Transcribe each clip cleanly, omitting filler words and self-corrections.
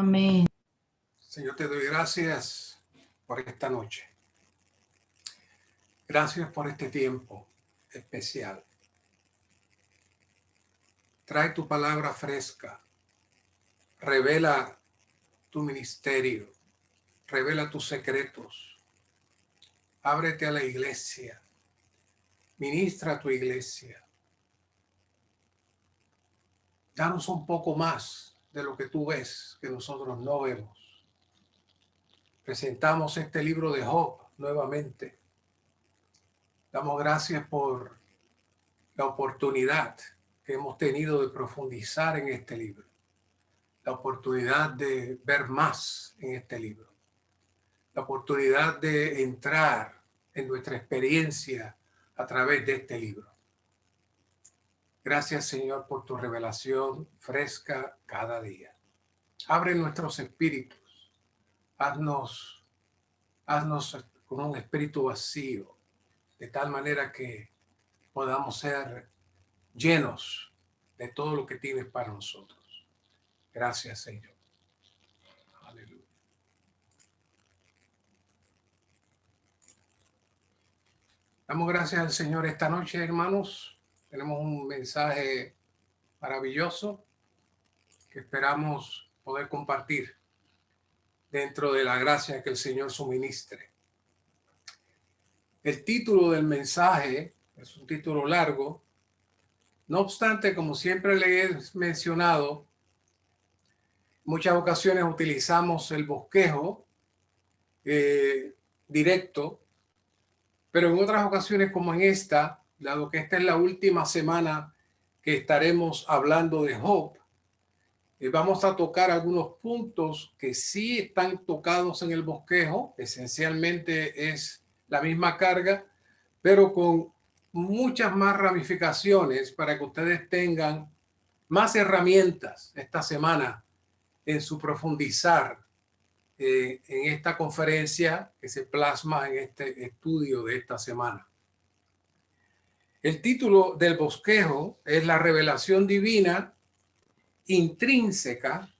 Amén. Señor, te doy gracias por esta noche. Gracias por este tiempo especial. Trae tu palabra fresca. Revela tu ministerio. Revela tus secretos. Ábrete a la iglesia. Ministra a tu iglesia. Danos un poco más de lo que tú ves, que nosotros no vemos. Presentamos este libro de Job nuevamente. Damos gracias por la oportunidad que hemos tenido de profundizar en este libro. La oportunidad de ver más en este libro. La oportunidad de entrar en nuestra experiencia a través de este libro. Gracias, Señor, por tu revelación fresca cada día. Abre nuestros espíritus. Haznos con un espíritu vacío, de tal manera que podamos ser llenos de todo lo que tienes para nosotros. Gracias, Señor. Aleluya. Damos gracias al Señor esta noche, hermanos. Tenemos un mensaje maravilloso que esperamos poder compartir dentro de la gracia que el Señor suministre. El título del mensaje es un título largo. No obstante, como siempre le he mencionado, muchas ocasiones utilizamos el bosquejo directo, pero en otras ocasiones como en esta, dado que esta es la última semana que estaremos hablando de Job, vamos a tocar algunos puntos que sí están tocados en el bosquejo. Esencialmente es la misma carga, pero con muchas más ramificaciones para que ustedes tengan más herramientas esta semana en su profundizar en esta conferencia que se plasma en este estudio de esta semana. El título del bosquejo es La revelación divina intrínseca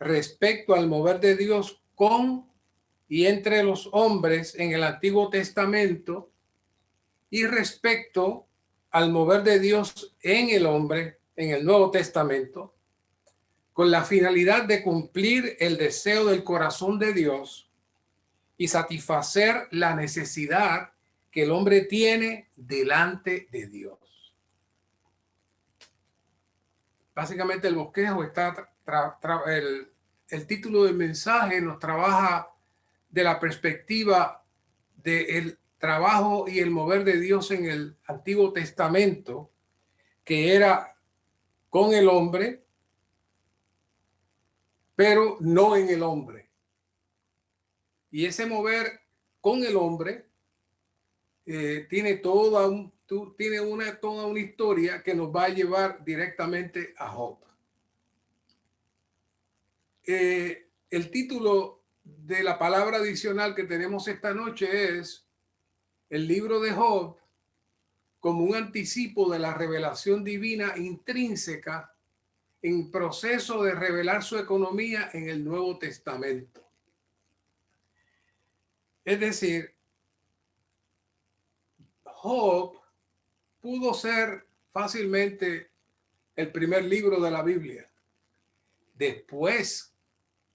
respecto al mover de Dios con y entre los hombres en el Antiguo Testamento y respecto al mover de Dios en el hombre en el Nuevo Testamento, con la finalidad de cumplir el deseo del corazón de Dios y satisfacer la necesidad que el hombre tiene delante de Dios. Básicamente el bosquejo está, el título del mensaje nos trabaja de la perspectiva del trabajo y el mover de Dios en el Antiguo Testamento, que era con el hombre, pero no en el hombre. Y ese mover con el hombre tiene toda una historia que nos va a llevar directamente a Job. El título de la palabra adicional que tenemos esta noche es el libro de Job como un anticipo de la revelación divina intrínseca en proceso de revelar su economía en el Nuevo Testamento. Es decir, Job pudo ser fácilmente el primer libro de la Biblia después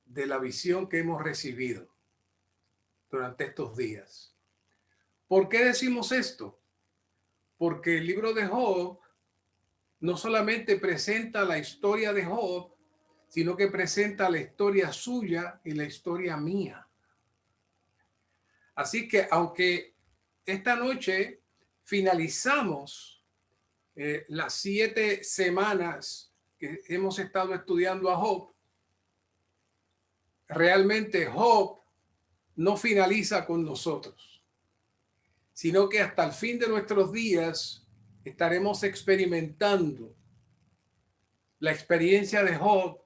de la visión que hemos recibido durante estos días. ¿Por qué decimos esto? Porque el libro de Job no solamente presenta la historia de Job, sino que presenta la historia suya y la historia mía. Así que aunque esta noche finalizamos las 7 semanas que hemos estado estudiando a Job, realmente Job no finaliza con nosotros, sino que hasta el fin de nuestros días estaremos experimentando la experiencia de Job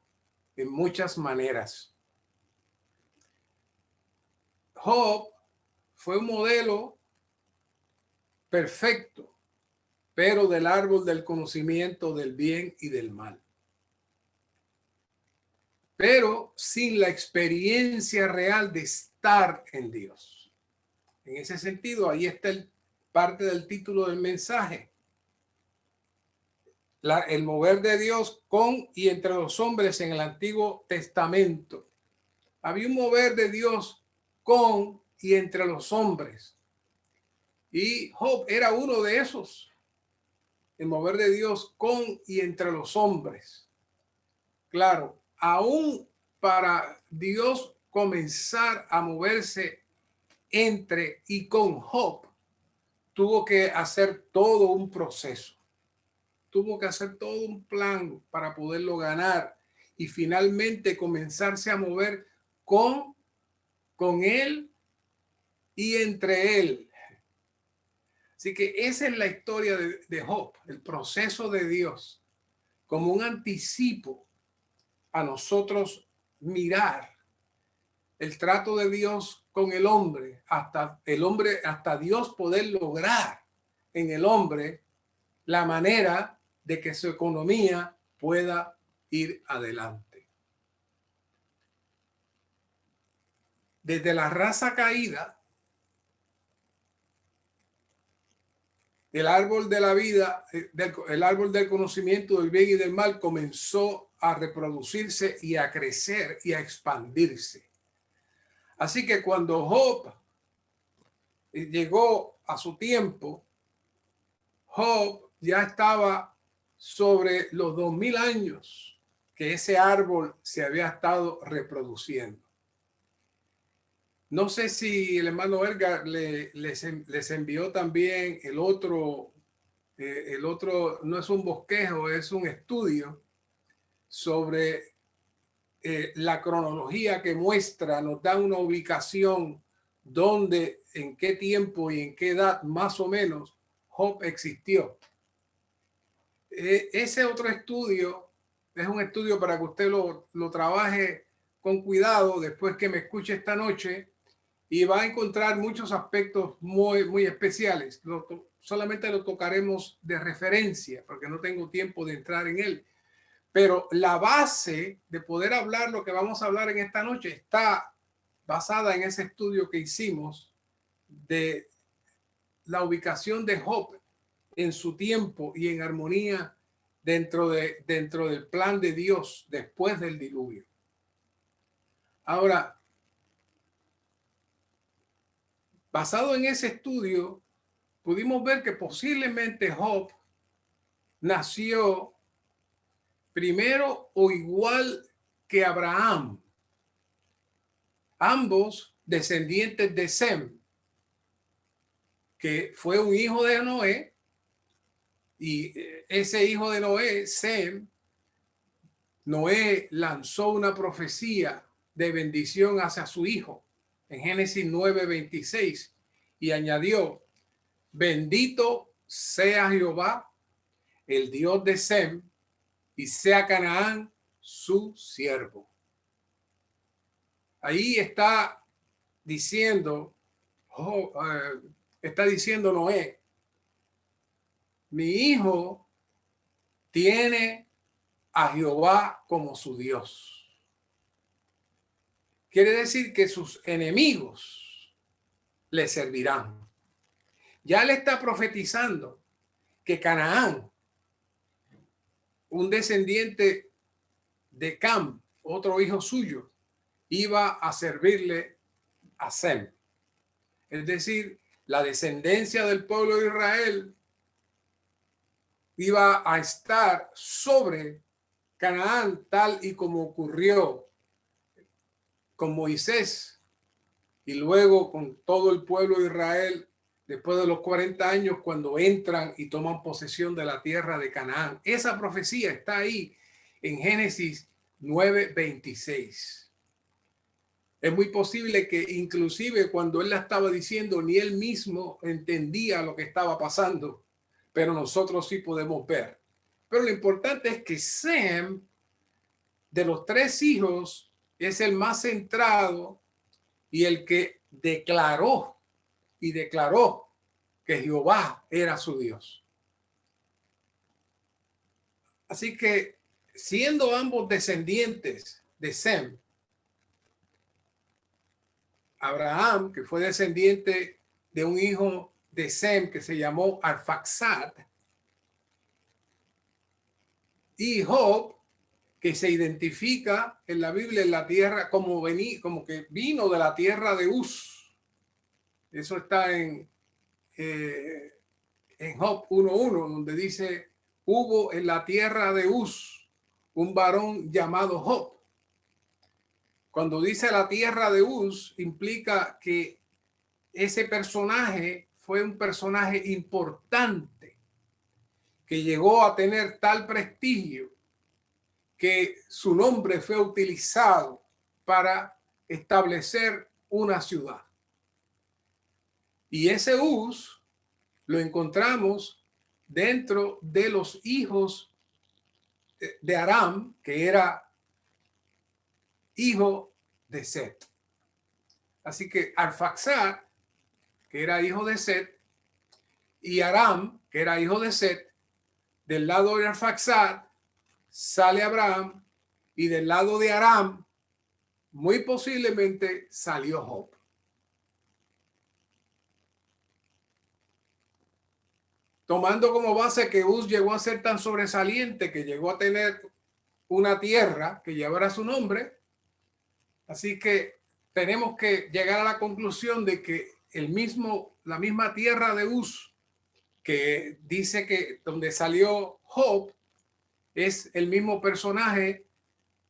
en muchas maneras. Job fue un modelo perfecto, pero del árbol del conocimiento del bien y del mal. pero sin la experiencia real de estar en Dios. En ese sentido, ahí está parte del título del mensaje. El mover de Dios con y entre los hombres en el Antiguo Testamento. Había un mover de Dios con y entre los hombres. Y Job era uno de esos. El mover de Dios con y entre los hombres. Claro, aún para Dios comenzar a moverse entre y con Job, tuvo que hacer todo un proceso. Tuvo que hacer todo un plan para poderlo ganar y finalmente comenzarse a mover con él y entre él. Así que esa es la historia de Job, el proceso de Dios, como un anticipo a nosotros mirar el trato de Dios con el hombre, hasta Dios poder lograr en el hombre la manera de que su economía pueda ir adelante. Desde la raza caída, el árbol de la vida, el árbol del conocimiento del bien y del mal comenzó a reproducirse y a crecer y a expandirse. Así que cuando Job llegó a su tiempo, Job ya estaba sobre los 2000 años que ese árbol se había estado reproduciendo. No sé si el hermano Edgar les envió también el otro no es un bosquejo, es un estudio sobre la cronología que muestra, nos da una ubicación donde, en qué tiempo y en qué edad más o menos Job existió. Ese otro estudio es un estudio para que usted lo trabaje con cuidado después que me escuche esta noche y va a encontrar muchos aspectos muy especiales. Solamente lo tocaremos de referencia porque no tengo tiempo de entrar en él. Pero la base de poder hablar lo que vamos a hablar en esta noche está basada en ese estudio que hicimos de la ubicación de Job en su tiempo y en armonía dentro del plan de Dios después del diluvio. Ahora, basado en ese estudio, pudimos ver que posiblemente Job nació primero o igual que Abraham, ambos descendientes de Sem, que fue un hijo de Noé, y ese hijo de Noé, Sem, Noé lanzó una profecía de bendición hacia su hijo en Génesis 9:26 y añadió: bendito sea Jehová, el Dios de Sem, y sea Canaán su siervo. Ahí está diciendo Noé: mi hijo tiene a Jehová como su Dios. Quiere decir que sus enemigos le servirán. Ya le está profetizando que Canaán, un descendiente de Cam, otro hijo suyo, iba a servirle a Sem. Es decir, la descendencia del pueblo de Israel iba a estar sobre Canaán, tal y como ocurrió con Moisés y luego con todo el pueblo de Israel después de los 40 años cuando entran y toman posesión de la tierra de Canaán. Esa profecía está ahí en Génesis 9:26. Es muy posible que inclusive cuando él la estaba diciendo ni él mismo entendía lo que estaba pasando, pero nosotros sí podemos ver. Pero lo importante es que Sem, de los tres hijos, es el más centrado y el que declaró que Jehová era su Dios. Así que, siendo ambos descendientes de Sem. Abraham, que fue descendiente de un hijo de Sem que se llamó Arfaxad, y Job, que se identifica en la Biblia en la tierra como que vino de la tierra de Uz. Eso está en Job 1:1, donde dice: hubo en la tierra de Uz un varón llamado Job. Cuando dice la tierra de Uz, implica que ese personaje fue un personaje importante que llegó a tener tal prestigio que su nombre fue utilizado para establecer una ciudad. Y ese Uz lo encontramos dentro de los hijos de Aram, que era hijo de Set. Así que Arfaxad, que era hijo de Set, y Aram, que era hijo de Set, del lado de Arfaxad sale Abraham, y del lado de Aram muy posiblemente salió Job. Tomando como base que Uz llegó a ser tan sobresaliente que llegó a tener una tierra que llevara su nombre, así que tenemos que llegar a la conclusión de que la misma tierra de Uz, que dice que donde salió Job, es el mismo personaje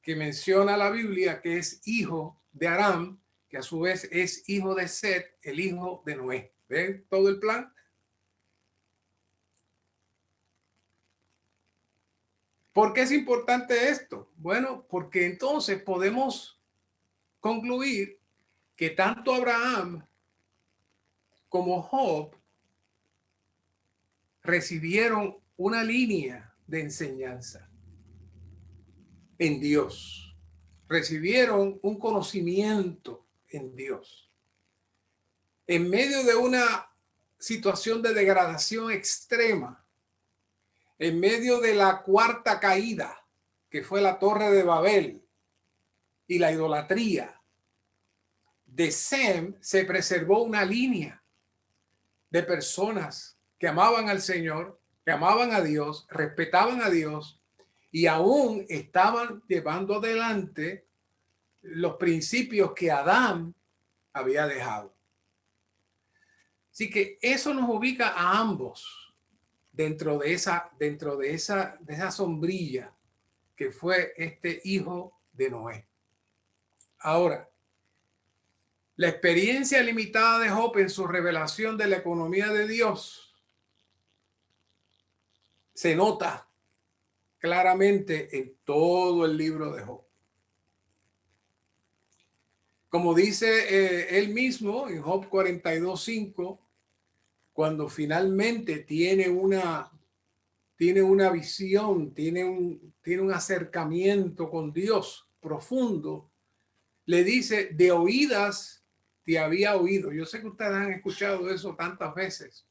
que menciona la Biblia, que es hijo de Aram, que a su vez es hijo de Set, el hijo de Noé. ¿Ven todo el plan? ¿Por qué es importante esto? Bueno, porque entonces podemos concluir que tanto Abraham como Job recibieron una línea de enseñanza en Dios. Recibieron un conocimiento en Dios. En medio de una situación de degradación extrema, en medio de la cuarta caída, que fue la Torre de Babel y la idolatría, de Sem se preservó una línea de personas que amaban al Señor, que amaban a Dios, respetaban a Dios y aún estaban llevando adelante los principios que Adán había dejado. Así que eso nos ubica a ambos dentro de esa sombrilla que fue este hijo de Noé. Ahora, la experiencia limitada de Job en su revelación de la economía de Dios se nota claramente en todo el libro de Job. Como dice él mismo en Job 42:5, cuando finalmente tiene una visión, tiene un acercamiento con Dios profundo, le dice: de oídas te había oído. Yo sé que ustedes han escuchado eso tantas veces,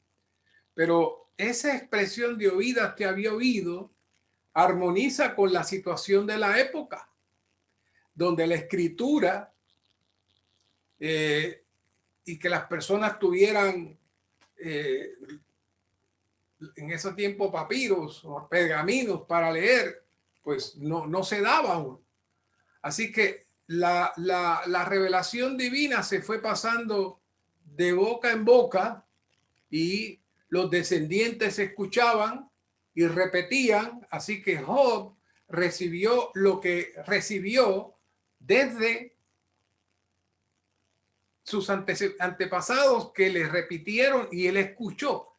pero esa expresión de oídas te había oído armoniza con la situación de la época, donde la escritura y que las personas tuvieran en ese tiempo papiros o pergaminos para leer, pues no se daba aún. Así que la revelación divina se fue pasando de boca en boca y los descendientes escuchaban y repetían. Así que Job recibió lo que recibió desde sus antepasados, que le repitieron y él escuchó.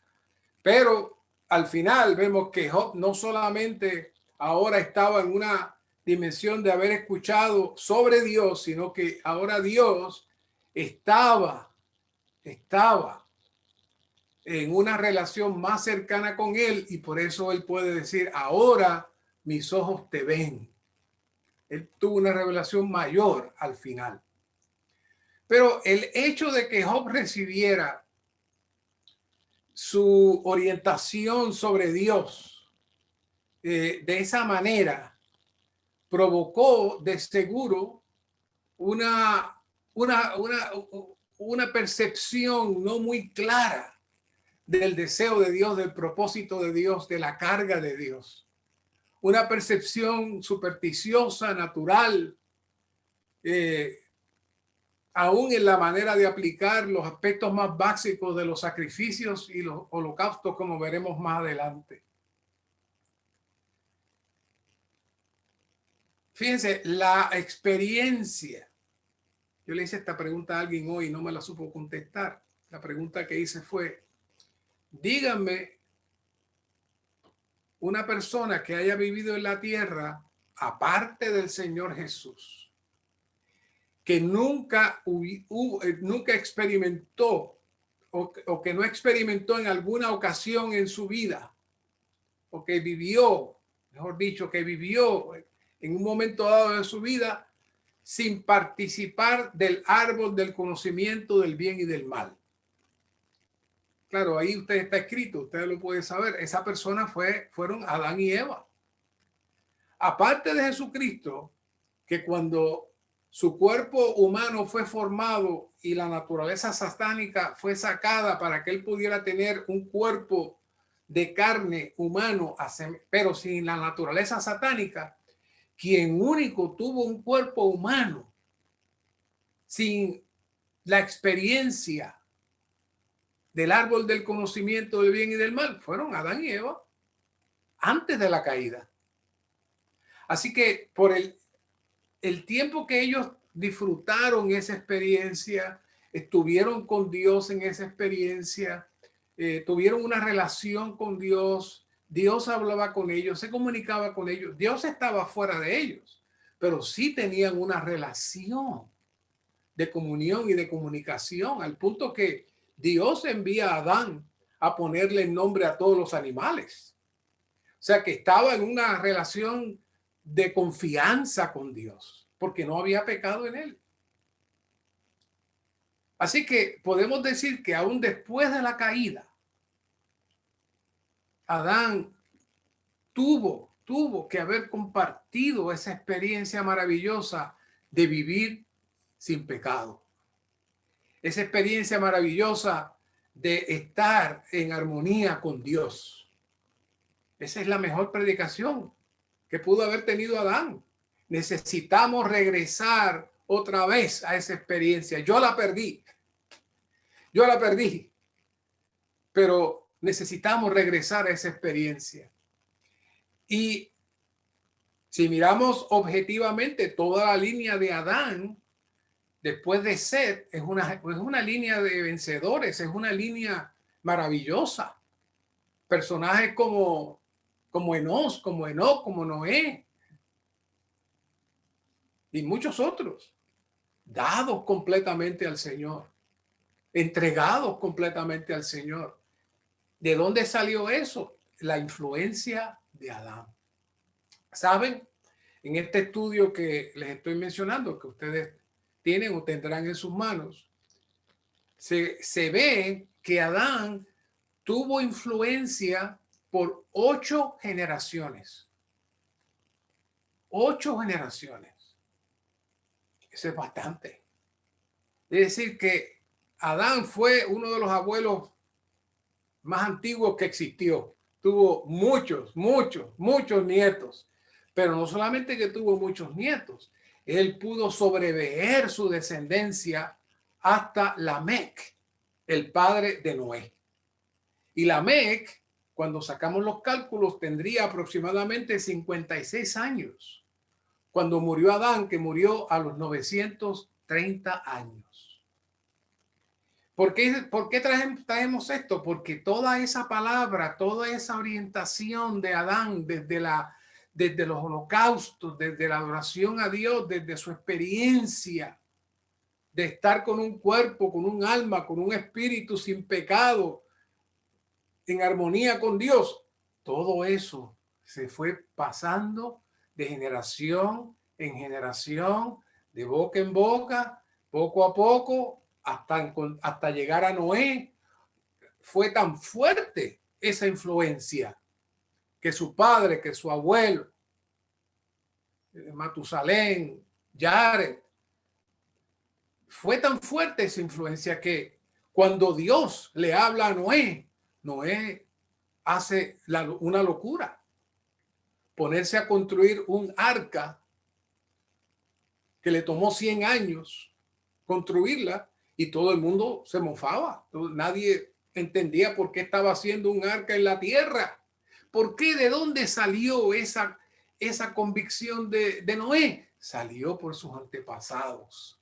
Pero al final vemos que Job no solamente ahora estaba en una dimensión de haber escuchado sobre Dios, sino que ahora Dios estaba en una relación más cercana con él, y por eso él puede decir: ahora mis ojos te ven. Él tuvo una revelación mayor al final. Pero el hecho de que Job recibiera su orientación sobre Dios de esa manera provocó de seguro una, una, una, una percepción no muy clara del deseo de Dios, del propósito de Dios, de la carga de Dios. Una percepción supersticiosa, natural, aún en la manera de aplicar los aspectos más básicos de los sacrificios y los holocaustos, como veremos más adelante. Fíjense, la experiencia. Yo le hice esta pregunta a alguien hoy y no me la supo contestar. La pregunta que hice fue, díganme una persona que haya vivido en la tierra, aparte del Señor Jesús, que nunca experimentó o que no experimentó en alguna ocasión en su vida, o que vivió, mejor dicho, que vivió en un momento dado de su vida sin participar del árbol del conocimiento del bien y del mal. Claro, ahí usted está escrito, usted lo puede saber. Esa persona fueron Adán y Eva. Aparte de Jesucristo, que cuando su cuerpo humano fue formado y la naturaleza satánica fue sacada para que él pudiera tener un cuerpo de carne humano, pero sin la naturaleza satánica, quien único tuvo un cuerpo humano sin la experiencia del árbol del conocimiento del bien y del mal fueron Adán y Eva antes de la caída. Así que por el tiempo que ellos disfrutaron esa experiencia, estuvieron con Dios en esa experiencia, tuvieron una relación con Dios, Dios hablaba con ellos, se comunicaba con ellos, Dios estaba fuera de ellos, pero sí tenían una relación de comunión y de comunicación, al punto que Dios envía a Adán a ponerle nombre a todos los animales. O sea que estaba en una relación de confianza con Dios, porque no había pecado en él. Así que podemos decir que aún después de la caída, Adán tuvo que haber compartido esa experiencia maravillosa de vivir sin pecado. Esa experiencia maravillosa de estar en armonía con Dios. Esa es la mejor predicación que pudo haber tenido Adán. Necesitamos regresar otra vez a esa experiencia. Yo la perdí, pero necesitamos regresar a esa experiencia. Y si miramos objetivamente toda la línea de Adán, después de Set, es una línea de vencedores, es una línea maravillosa. Personajes como Enos, como Enoc, como Noé y muchos otros, dados completamente al Señor, entregados completamente al Señor. ¿De dónde salió eso? La influencia de Adán. ¿Saben? En este estudio que les estoy mencionando, que ustedes tienen o tendrán en sus manos, se ve que Adán tuvo influencia por 8 generaciones. 8 generaciones. Eso es bastante. Es decir, que Adán fue uno de los abuelos más antiguos que existió. Tuvo muchos nietos. Pero no solamente que tuvo muchos nietos, él pudo sobreveer su descendencia hasta Lamec, el padre de Noé. Y Lamec, cuando sacamos los cálculos, tendría aproximadamente 56 años. Cuando murió Adán, que murió a los 930 años. ¿Por qué traemos esto? Porque toda esa palabra, toda esa orientación de Adán desde los holocaustos, desde la adoración a Dios, desde su experiencia de estar con un cuerpo, con un alma, con un espíritu sin pecado, en armonía con Dios, todo eso se fue pasando de generación en generación, de boca en boca, poco a poco, hasta llegar a Noé. Fue tan fuerte esa influencia que su padre, que su abuelo, Matusalén, Jared. Fue tan fuerte esa influencia que cuando Dios le habla a Noé, Noé hace una locura. Ponerse a construir un arca que le tomó 100 años construirla y todo el mundo se mofaba. Nadie entendía por qué estaba haciendo un arca en la tierra. ¿Por qué? ¿De dónde salió esa convicción de Noé? Salió por sus antepasados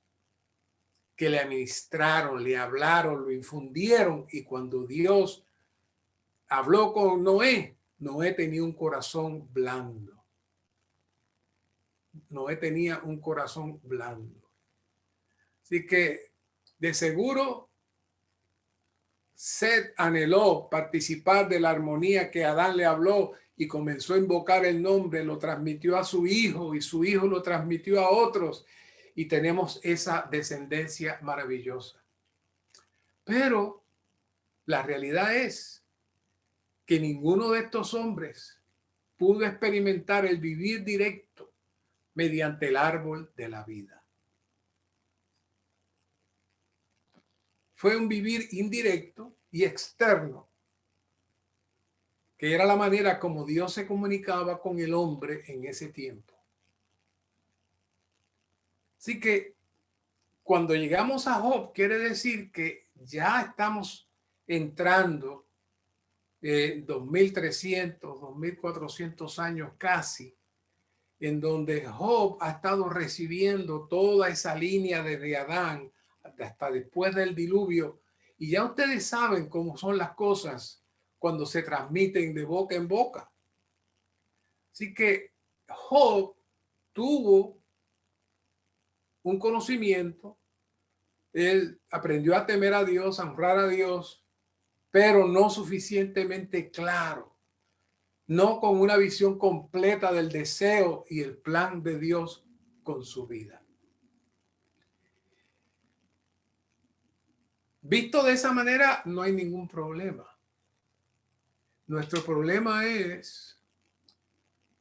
que le administraron, le hablaron, lo infundieron, y cuando Dios habló con Noé, Noé tenía un corazón blando. Noé tenía un corazón blando. Así que de seguro Set anheló participar de la armonía que Adán le habló y comenzó a invocar el nombre, lo transmitió a su hijo y su hijo lo transmitió a otros y tenemos esa descendencia maravillosa. Pero la realidad es que ninguno de estos hombres pudo experimentar el vivir directo mediante el árbol de la vida. Fue un vivir indirecto y externo, que era la manera como Dios se comunicaba con el hombre en ese tiempo. Así que cuando llegamos a Job, quiere decir que ya estamos entrando 2300, 2400 años casi, en donde Job ha estado recibiendo toda esa línea desde Adán hasta después del diluvio. Y ya ustedes saben cómo son las cosas cuando se transmiten de boca en boca. Así que Job tuvo un conocimiento, él aprendió a temer a Dios, a honrar a Dios, pero no suficientemente claro, no con una visión completa del deseo y el plan de Dios con su vida. Visto de esa manera, no hay ningún problema. Nuestro problema es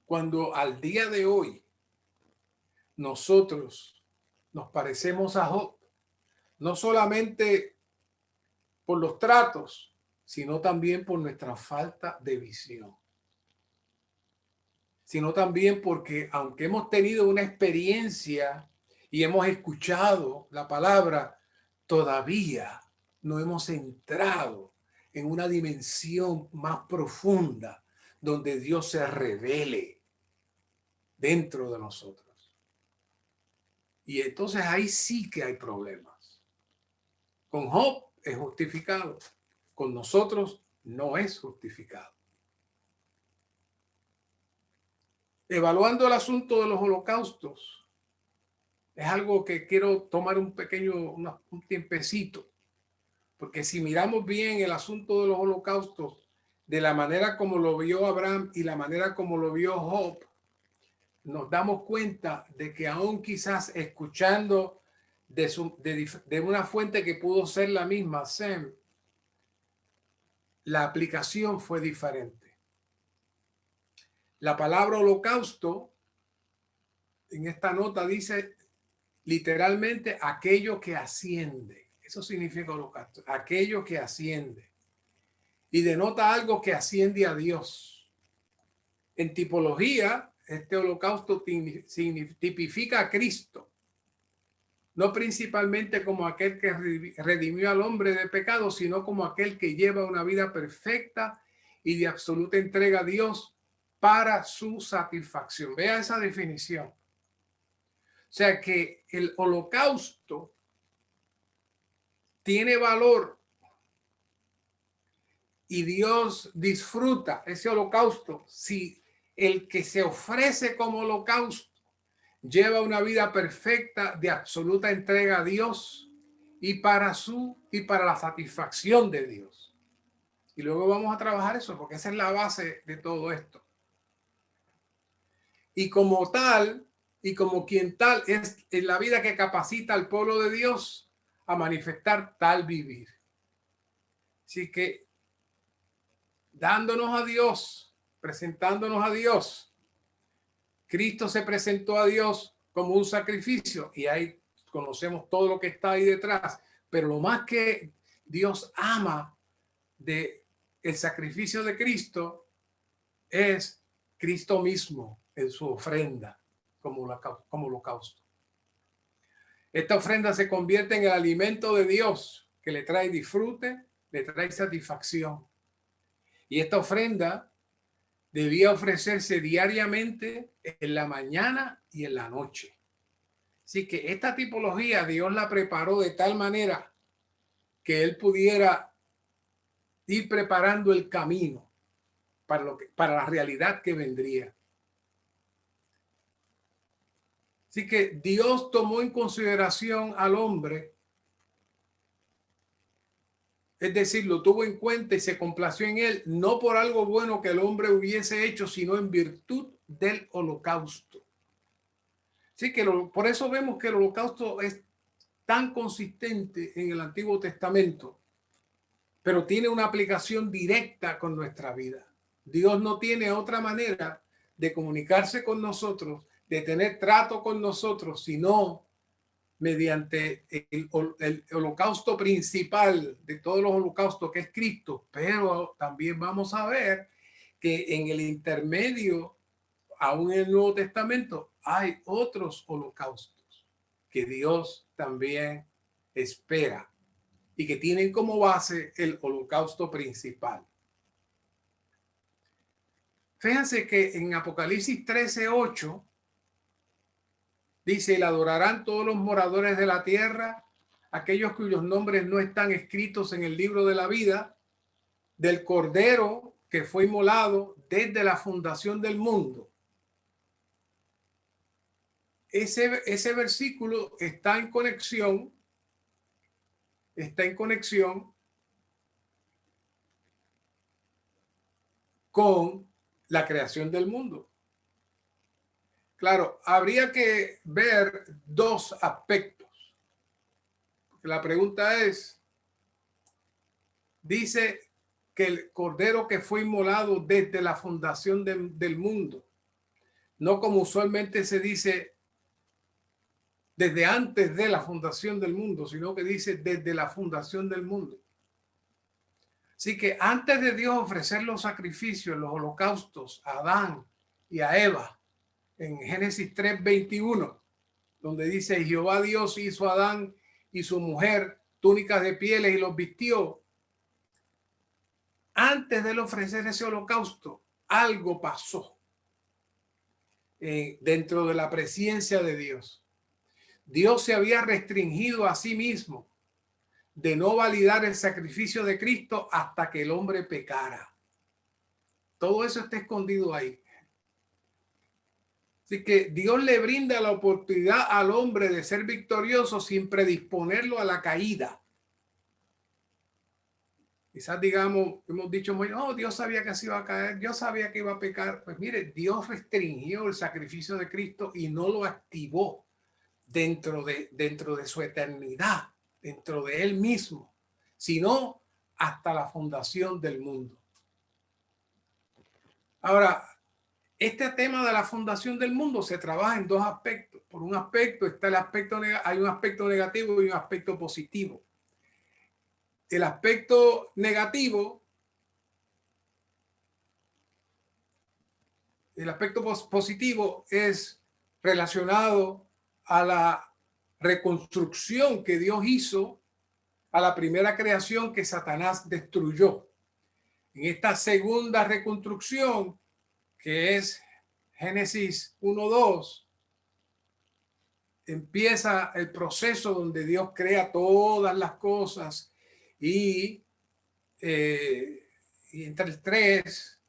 cuando al día de hoy nosotros nos parecemos a Job, no solamente por los tratos, sino también por nuestra falta de visión. Sino también porque aunque hemos tenido una experiencia y hemos escuchado la palabra, todavía no hemos entrado en una dimensión más profunda donde Dios se revele dentro de nosotros. Y entonces ahí sí que hay problemas. Con Job es justificado, con nosotros no es justificado. Evaluando el asunto de los holocaustos, es algo que quiero tomar un tiempecito, porque si miramos bien el asunto de los holocaustos, de la manera como lo vio Abraham y la manera como lo vio Job, nos damos cuenta de que aún quizás escuchando de una fuente que pudo ser la misma, Sem, la aplicación fue diferente. La palabra holocausto en esta nota dice literalmente aquello que asciende. Eso significa holocausto, aquello que asciende. Y denota algo que asciende a Dios. En tipología, este holocausto tipifica a Cristo, no principalmente como aquel que redimió al hombre de pecado, sino como aquel que lleva una vida perfecta y de absoluta entrega a Dios para su satisfacción. Vea esa definición. O sea que el holocausto tiene valor y Dios disfruta ese holocausto si el que se ofrece como holocausto lleva una vida perfecta de absoluta entrega a Dios y para la satisfacción de Dios. Y luego vamos a trabajar eso porque esa es la base de todo esto. Y como tal, y como quien tal, es en la vida que capacita al pueblo de Dios a manifestar tal vivir. Así que dándonos a Dios, presentándonos a Dios, Cristo se presentó a Dios como un sacrificio y ahí conocemos todo lo que está ahí detrás. Pero lo más que Dios ama de el sacrificio de Cristo es Cristo mismo en su ofrenda como holocausto. Esta ofrenda se convierte en el alimento de Dios que le trae disfrute, le trae satisfacción. Y esta ofrenda debía ofrecerse diariamente en la mañana y en la noche. Así que esta tipología Dios la preparó de tal manera que él pudiera ir preparando el camino para la realidad que vendría. Así que Dios tomó en consideración al hombre, es decir, lo tuvo en cuenta y se complació en él, no por algo bueno que el hombre hubiese hecho, sino en virtud del holocausto. Así que por eso vemos que el holocausto es tan consistente en el Antiguo Testamento, pero tiene una aplicación directa con nuestra vida. Dios no tiene otra manera de comunicarse con nosotros, de tener trato con nosotros, sino mediante el holocausto principal de todos los holocaustos, que es Cristo. Pero también vamos a ver que en el intermedio, aún en el Nuevo Testamento, hay otros holocaustos que Dios también espera y que tienen como base el holocausto principal. Fíjense que en Apocalipsis 13:8 dice: y la adorarán todos los moradores de la tierra, aquellos cuyos nombres no están escritos en el libro de la vida del Cordero que fue inmolado desde la fundación del mundo. Ese versículo está en conexión con la creación del mundo. Claro, habría que ver dos aspectos. La pregunta es, dice que el Cordero que fue inmolado desde la fundación del mundo, no como usualmente se dice desde antes de la fundación del mundo, sino que dice desde la fundación del mundo. Así que antes de Dios ofrecer los sacrificios, los holocaustos a Adán y a Eva, en Génesis 3:21, donde dice: Jehová Dios hizo a Adán y su mujer túnicas de pieles y los vistió. Antes de él ofrecer ese holocausto, algo pasó dentro de la presencia de Dios. Dios se había restringido a sí mismo de no validar el sacrificio de Cristo hasta que el hombre pecara. Todo eso está escondido ahí. Así que Dios le brinda la oportunidad al hombre de ser victorioso sin predisponerlo a la caída. Quizás digamos, hemos dicho, oh, Dios sabía que se iba a caer, Dios sabía que iba a pecar. Pues mire, Dios restringió el sacrificio de Cristo y no lo activó dentro de su eternidad, dentro de él mismo, sino hasta la fundación del mundo. Ahora, este tema de la fundación del mundo se trabaja en dos aspectos. Por un aspecto está hay un aspecto negativo y un aspecto positivo. El aspecto negativo, el aspecto positivo es relacionado a la reconstrucción que Dios hizo a la primera creación que Satanás destruyó. En esta segunda reconstrucción, que es Génesis 1:2, empieza el proceso donde Dios crea todas las cosas y entre el 3,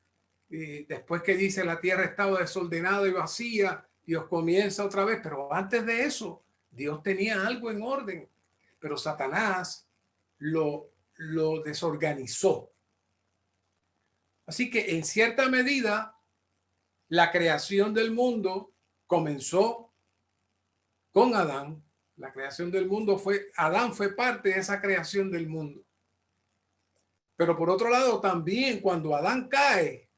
después que dice la tierra estaba desordenada y vacía, Dios comienza otra vez, pero antes de eso Dios tenía algo en orden, pero Satanás lo desorganizó. Así que en cierta medida la creación del mundo comenzó con Adán. La creación del mundo Adán fue parte de esa creación del mundo. Pero por otro lado, también cuando Adán cae,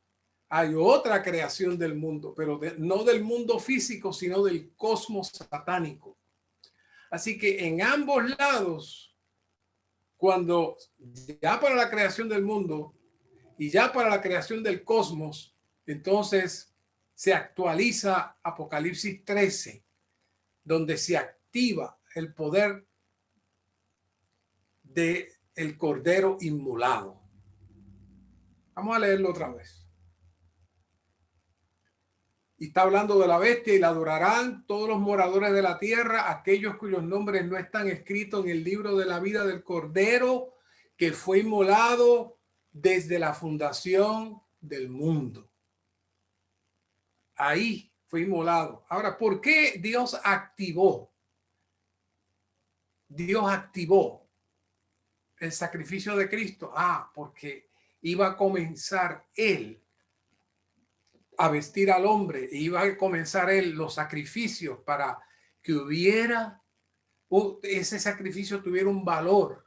hay otra creación del mundo, pero no del mundo físico, sino del cosmos satánico. Así que en ambos lados, cuando ya para la creación del mundo y ya para la creación del cosmos, entonces se actualiza Apocalipsis 13, donde se activa el poder de el Cordero inmolado. Vamos a leerlo otra vez. Y está hablando de la bestia, y la adorarán todos los moradores de la tierra, aquellos cuyos nombres no están escritos en el libro de la vida del Cordero, que fue inmolado desde la fundación del mundo. Ahí fue inmolado. Ahora, ¿por qué Dios activó? Dios activó el sacrificio de Cristo. Porque iba a comenzar Él a vestir al hombre, e iba a comenzar Él los sacrificios para que hubiera, ese sacrificio tuviera un valor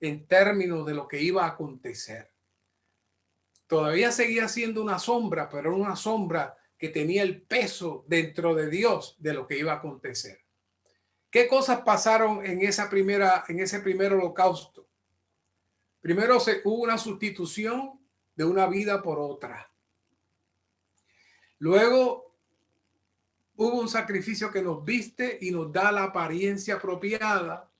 en términos de lo que iba a acontecer. Todavía seguía siendo una sombra, pero era una sombra que tenía el peso dentro de Dios de lo que iba a acontecer. ¿Qué cosas pasaron en ese primer holocausto? Primero hubo una sustitución de una vida por otra. Luego hubo un sacrificio que nos viste y nos da la apariencia apropiada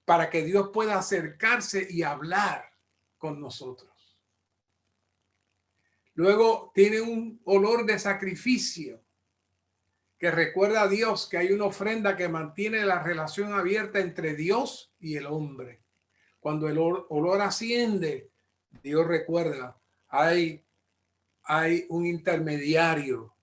para que Dios pueda acercarse y hablar con nosotros. Luego tiene un olor de sacrificio que recuerda a Dios que hay una ofrenda que mantiene la relación abierta entre Dios y el hombre. Cuando el olor asciende, Dios recuerda, hay un intermediario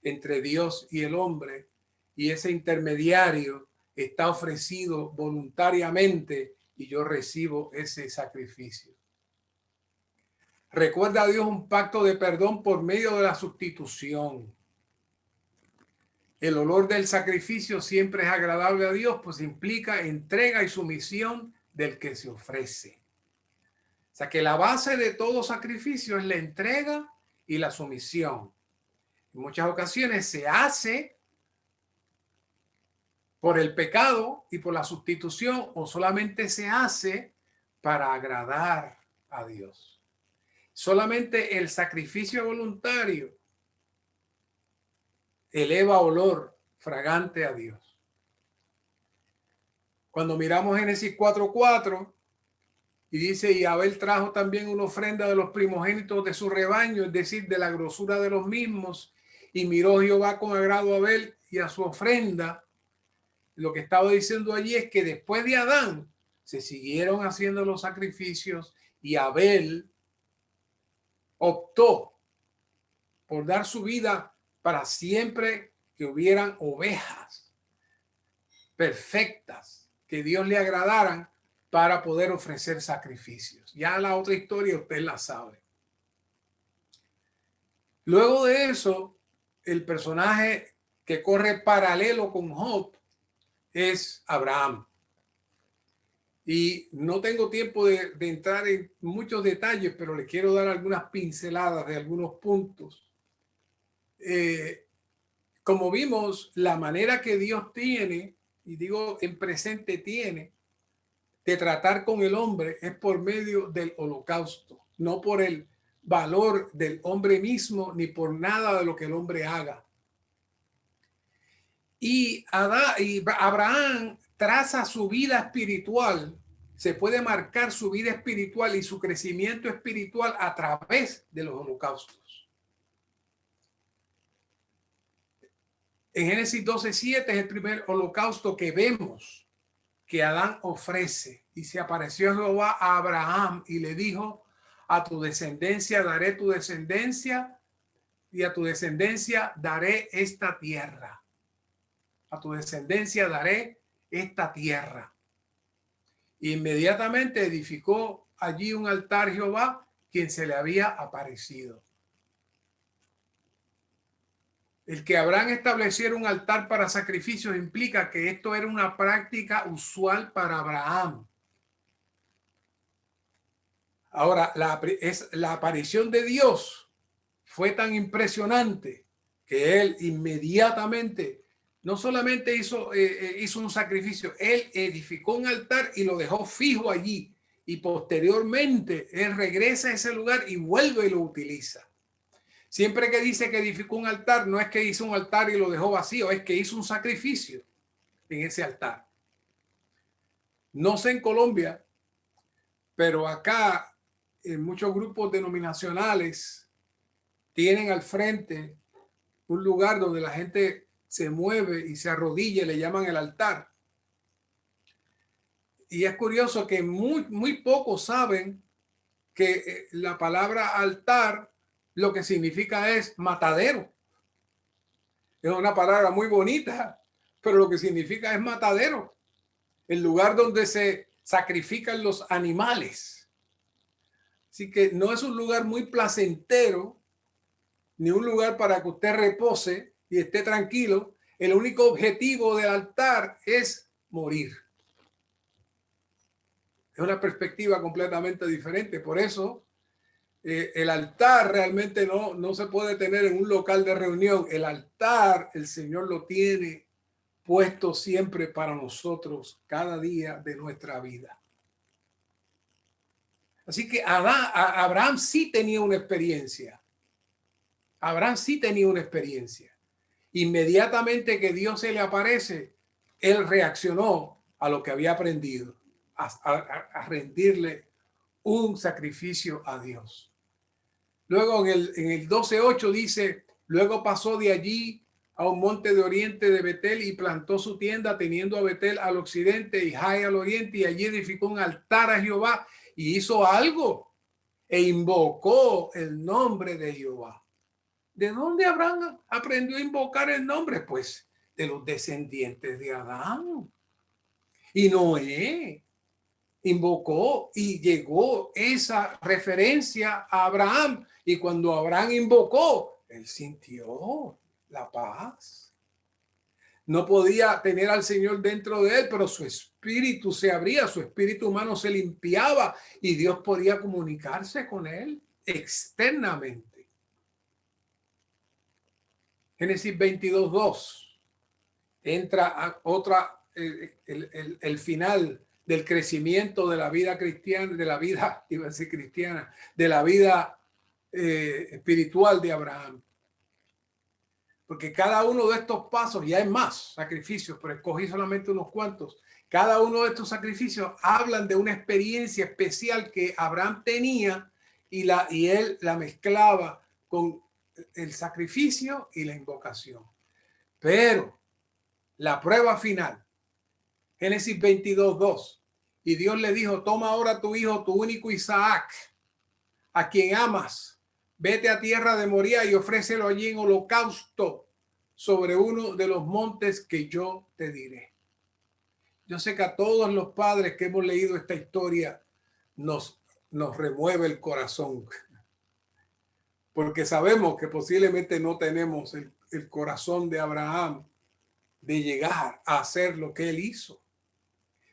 entre Dios y el hombre, y ese intermediario está ofrecido voluntariamente y yo recibo ese sacrificio. Recuerda a Dios un pacto de perdón por medio de la sustitución. El olor del sacrificio siempre es agradable a Dios, pues implica entrega y sumisión del que se ofrece. O sea que la base de todo sacrificio es la entrega y la sumisión. En muchas ocasiones se hace por el pecado y por la sustitución, o solamente se hace para agradar a Dios. Solamente el sacrificio voluntario eleva olor fragante a Dios. Cuando miramos Génesis 4:4 y dice, y Abel trajo también una ofrenda de los primogénitos de su rebaño, es decir, de la grosura de los mismos, y miró Jehová con agrado a Abel y a su ofrenda. Lo que estaba diciendo allí es que después de Adán se siguieron haciendo los sacrificios y Abel optó por dar su vida para siempre que hubieran ovejas perfectas que Dios le agradaran para poder ofrecer sacrificios. Ya la otra historia usted la sabe. Luego de eso, el personaje que corre paralelo con Job es Abraham. Y no tengo tiempo de entrar en muchos detalles, pero le quiero dar algunas pinceladas de algunos puntos. Como vimos, la manera que Dios tiene, y digo en presente tiene, de tratar con el hombre es por medio del holocausto, no por el valor del hombre mismo ni por nada de lo que el hombre haga. Y Abraham traza su vida espiritual, se puede marcar su vida espiritual y su crecimiento espiritual a través de los holocaustos. En Génesis 12:7 es el primer holocausto que vemos que Adán ofrece. Y se apareció Jehová a Abraham y le dijo, a tu descendencia daré tu descendencia y a tu descendencia daré esta tierra. A tu descendencia daré esta tierra. Inmediatamente edificó allí un altar Jehová, quien se le había aparecido. El que Abraham estableciera un altar para sacrificios implica que esto era una práctica usual para Abraham. Ahora, la aparición de Dios fue tan impresionante que él inmediatamente no solamente hizo un sacrificio, él edificó un altar y lo dejó fijo allí. Y posteriormente él regresa a ese lugar y vuelve y lo utiliza. Siempre que dice que edificó un altar, no es que hizo un altar y lo dejó vacío, es que hizo un sacrificio en ese altar. No sé en Colombia, pero acá en muchos grupos denominacionales tienen al frente un lugar donde la gente se mueve y se arrodilla y le llaman el altar. Y es curioso que muy pocos saben que la palabra altar lo que significa es matadero. Es una palabra muy bonita, pero lo que significa es matadero, el lugar donde se sacrifican los animales. Así que no es un lugar muy placentero, ni un lugar para que usted repose y esté tranquilo. El único objetivo del altar es morir. Es una perspectiva completamente diferente. Por eso el altar realmente no se puede tener en un local de reunión. El altar, el Señor lo tiene puesto siempre para nosotros cada día de nuestra vida. Así que Abraham sí tenía una experiencia. Abraham sí tenía una experiencia. Inmediatamente que Dios se le aparece, él reaccionó a lo que había aprendido, a rendirle un sacrificio a Dios. Luego en el 12:8 dice, luego pasó de allí a un monte de oriente de Betel y plantó su tienda, teniendo a Betel al occidente y Jai al oriente, y allí edificó un altar a Jehová y hizo algo e invocó el nombre de Jehová. ¿De dónde Abraham aprendió a invocar el nombre? Pues de los descendientes de Adán. Y Noé invocó y llegó esa referencia a Abraham. Y cuando Abraham invocó, él sintió la paz. No podía tener al Señor dentro de él, pero su espíritu se abría, su espíritu humano se limpiaba y Dios podía comunicarse con él externamente. Génesis 22:2 entra a otra, el final del crecimiento de la vida cristiana, de la vida, iba a decir cristiana, de la vida espiritual de Abraham. Porque cada uno de estos pasos, ya hay más sacrificios, pero escogí solamente unos cuantos. Cada uno de estos sacrificios hablan de una experiencia especial que Abraham tenía y él la mezclaba con el sacrificio y la invocación. Pero la prueba final, Génesis 22:2, y Dios le dijo, toma ahora tu hijo, tu único Isaac, a quien amas, vete a tierra de Moría y ofrécelo allí en holocausto sobre uno de los montes que yo te diré. Yo sé que a todos los padres que hemos leído esta historia nos remueve el corazón, porque sabemos que posiblemente no tenemos el corazón de Abraham de llegar a hacer lo que él hizo.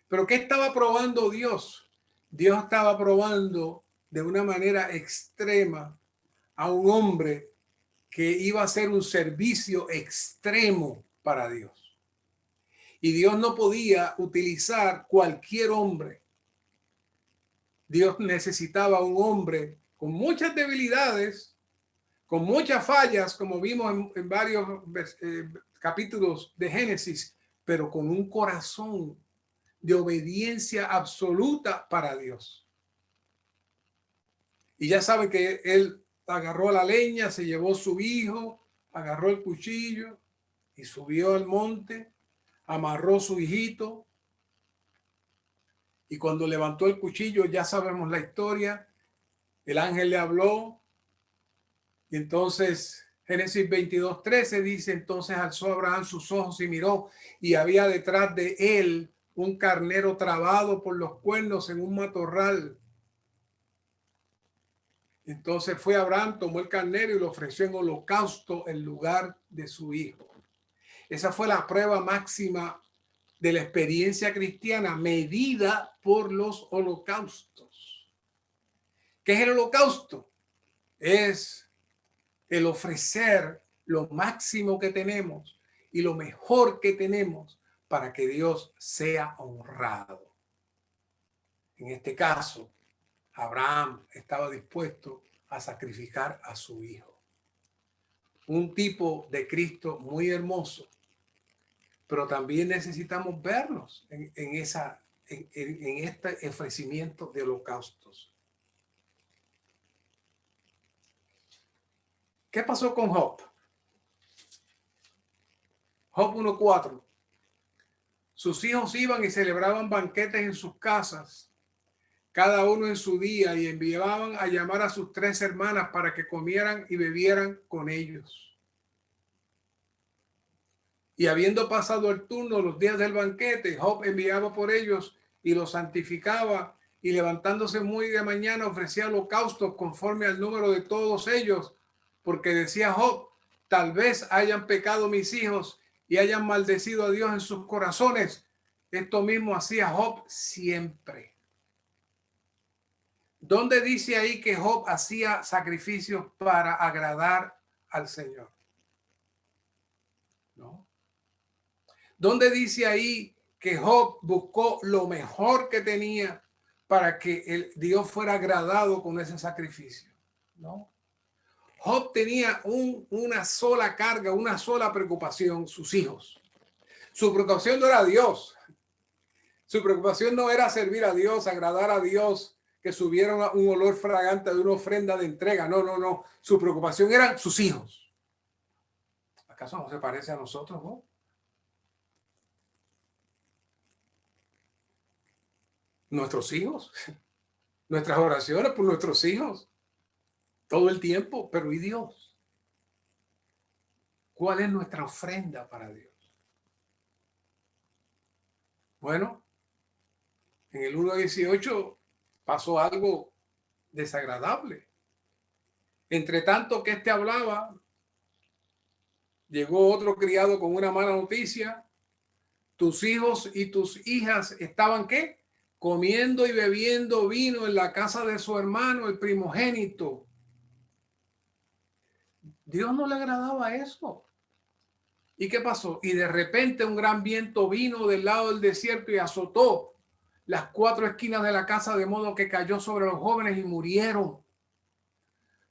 Pero ¿qué estaba probando Dios? Dios estaba probando de una manera extrema a un hombre que iba a hacer un servicio extremo para Dios. Y Dios no podía utilizar cualquier hombre. Dios necesitaba un hombre con muchas debilidades, con muchas fallas, como vimos en varios capítulos de Génesis, pero con un corazón de obediencia absoluta para Dios. Y ya saben que él agarró la leña, se llevó su hijo, agarró el cuchillo y subió al monte, amarró su hijito. Y cuando levantó el cuchillo, ya sabemos la historia, el ángel le habló. Y entonces Génesis 22:13 dice, entonces alzó Abraham sus ojos y miró, y había detrás de él un carnero trabado por los cuernos en un matorral. Entonces fue Abraham, tomó el carnero y lo ofreció en holocausto en lugar de su hijo. Esa fue la prueba máxima de la experiencia cristiana medida por los holocaustos. ¿Qué es el holocausto? Es el ofrecer lo máximo que tenemos y lo mejor que tenemos para que Dios sea honrado. En este caso, Abraham estaba dispuesto a sacrificar a su hijo. Un tipo de Cristo muy hermoso, pero también necesitamos vernos en este ofrecimiento de holocaustos. ¿Qué pasó con Job? Job 1:4. Sus hijos iban y celebraban banquetes en sus casas, cada uno en su día, y enviaban a llamar a sus 3 hermanas para que comieran y bebieran con ellos. Y habiendo pasado el turno los días del banquete, Job enviaba por ellos y los santificaba, y levantándose muy de mañana ofrecía holocaustos conforme al número de todos ellos, porque decía Job: tal vez hayan pecado mis hijos y hayan maldecido a Dios en sus corazones. Esto mismo hacía Job siempre. ¿Dónde dice ahí que Job hacía sacrificios para agradar al Señor? No. ¿Dónde dice ahí que Job buscó lo mejor que tenía para que Dios fuera agradado con ese sacrificio? No. Job tenía una sola carga, una sola preocupación: sus hijos. Su preocupación no era Dios. Su preocupación no era servir a Dios, agradar a Dios, que subiera un olor fragante de una ofrenda de entrega. No, no, no. Su preocupación eran sus hijos. ¿Acaso no se parece a nosotros, no? Nuestros hijos, nuestras oraciones por nuestros hijos, todo el tiempo. Pero ¿y Dios? ¿Cuál es nuestra ofrenda para Dios? Bueno, en el 1:18 pasó algo desagradable. Entre tanto que hablaba, llegó otro criado con una mala noticia: tus hijos y tus hijas estaban, ¿qué? Comiendo y bebiendo vino en la casa de su hermano, el primogénito. Dios no le agradaba eso. ¿Y qué pasó? Y de repente un gran viento vino del lado del desierto y azotó las 4 esquinas de la casa, de modo que cayó sobre los jóvenes y murieron.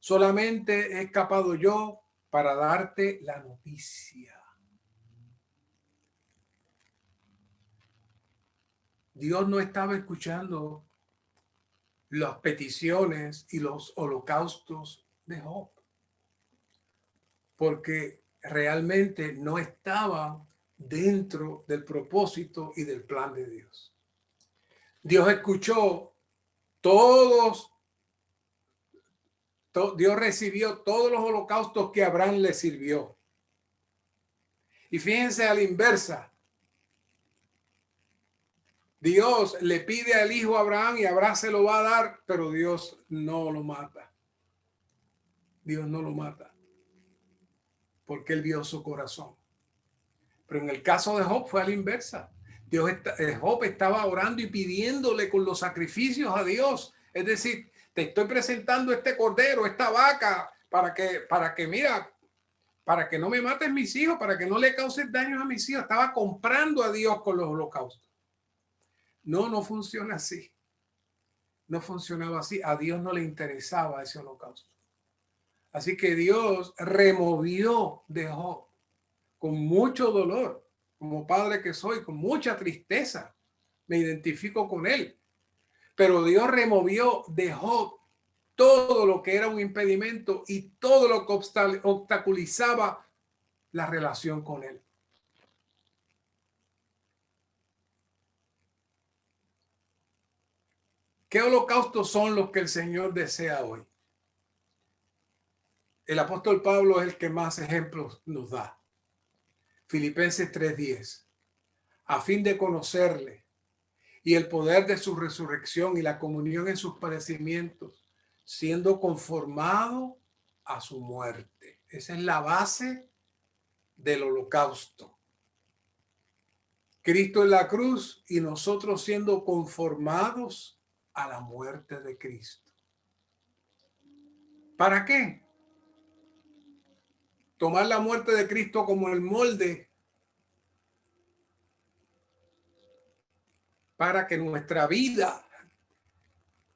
Solamente he escapado yo para darte la noticia. Dios no estaba escuchando las peticiones y los holocaustos de Job, porque realmente no estaban dentro del propósito y del plan de Dios. Dios escuchó Dios recibió todos los holocaustos que Abraham le sirvió. Y fíjense a la inversa. Dios le pide al hijo a Abraham y Abraham se lo va a dar, pero Dios no lo mata. Dios no lo mata, porque él vio su corazón. Pero en el caso de Job fue a la inversa. Job estaba orando y pidiéndole con los sacrificios a Dios. Es decir, te estoy presentando este cordero, esta vaca, para que mira, para que no me mates mis hijos, para que no le causes daños a mis hijos. Estaba comprando a Dios con los holocaustos. No funciona así. No funcionaba así. A Dios no le interesaba ese holocausto. Así que Dios removió de Job con mucho dolor. Como padre que soy, con mucha tristeza, me identifico con él. Pero Dios removió de Job todo lo que era un impedimento y todo lo que obstaculizaba la relación con él. ¿Qué holocaustos son los que el Señor desea hoy? El apóstol Pablo es el que más ejemplos nos da. Filipenses 3:10. A fin de conocerle y el poder de su resurrección y la comunión en sus padecimientos, siendo conformado a su muerte. Esa es la base del holocausto. Cristo en la cruz y nosotros siendo conformados a la muerte de Cristo. ¿Para qué? tomar la muerte de Cristo como el molde para que nuestra vida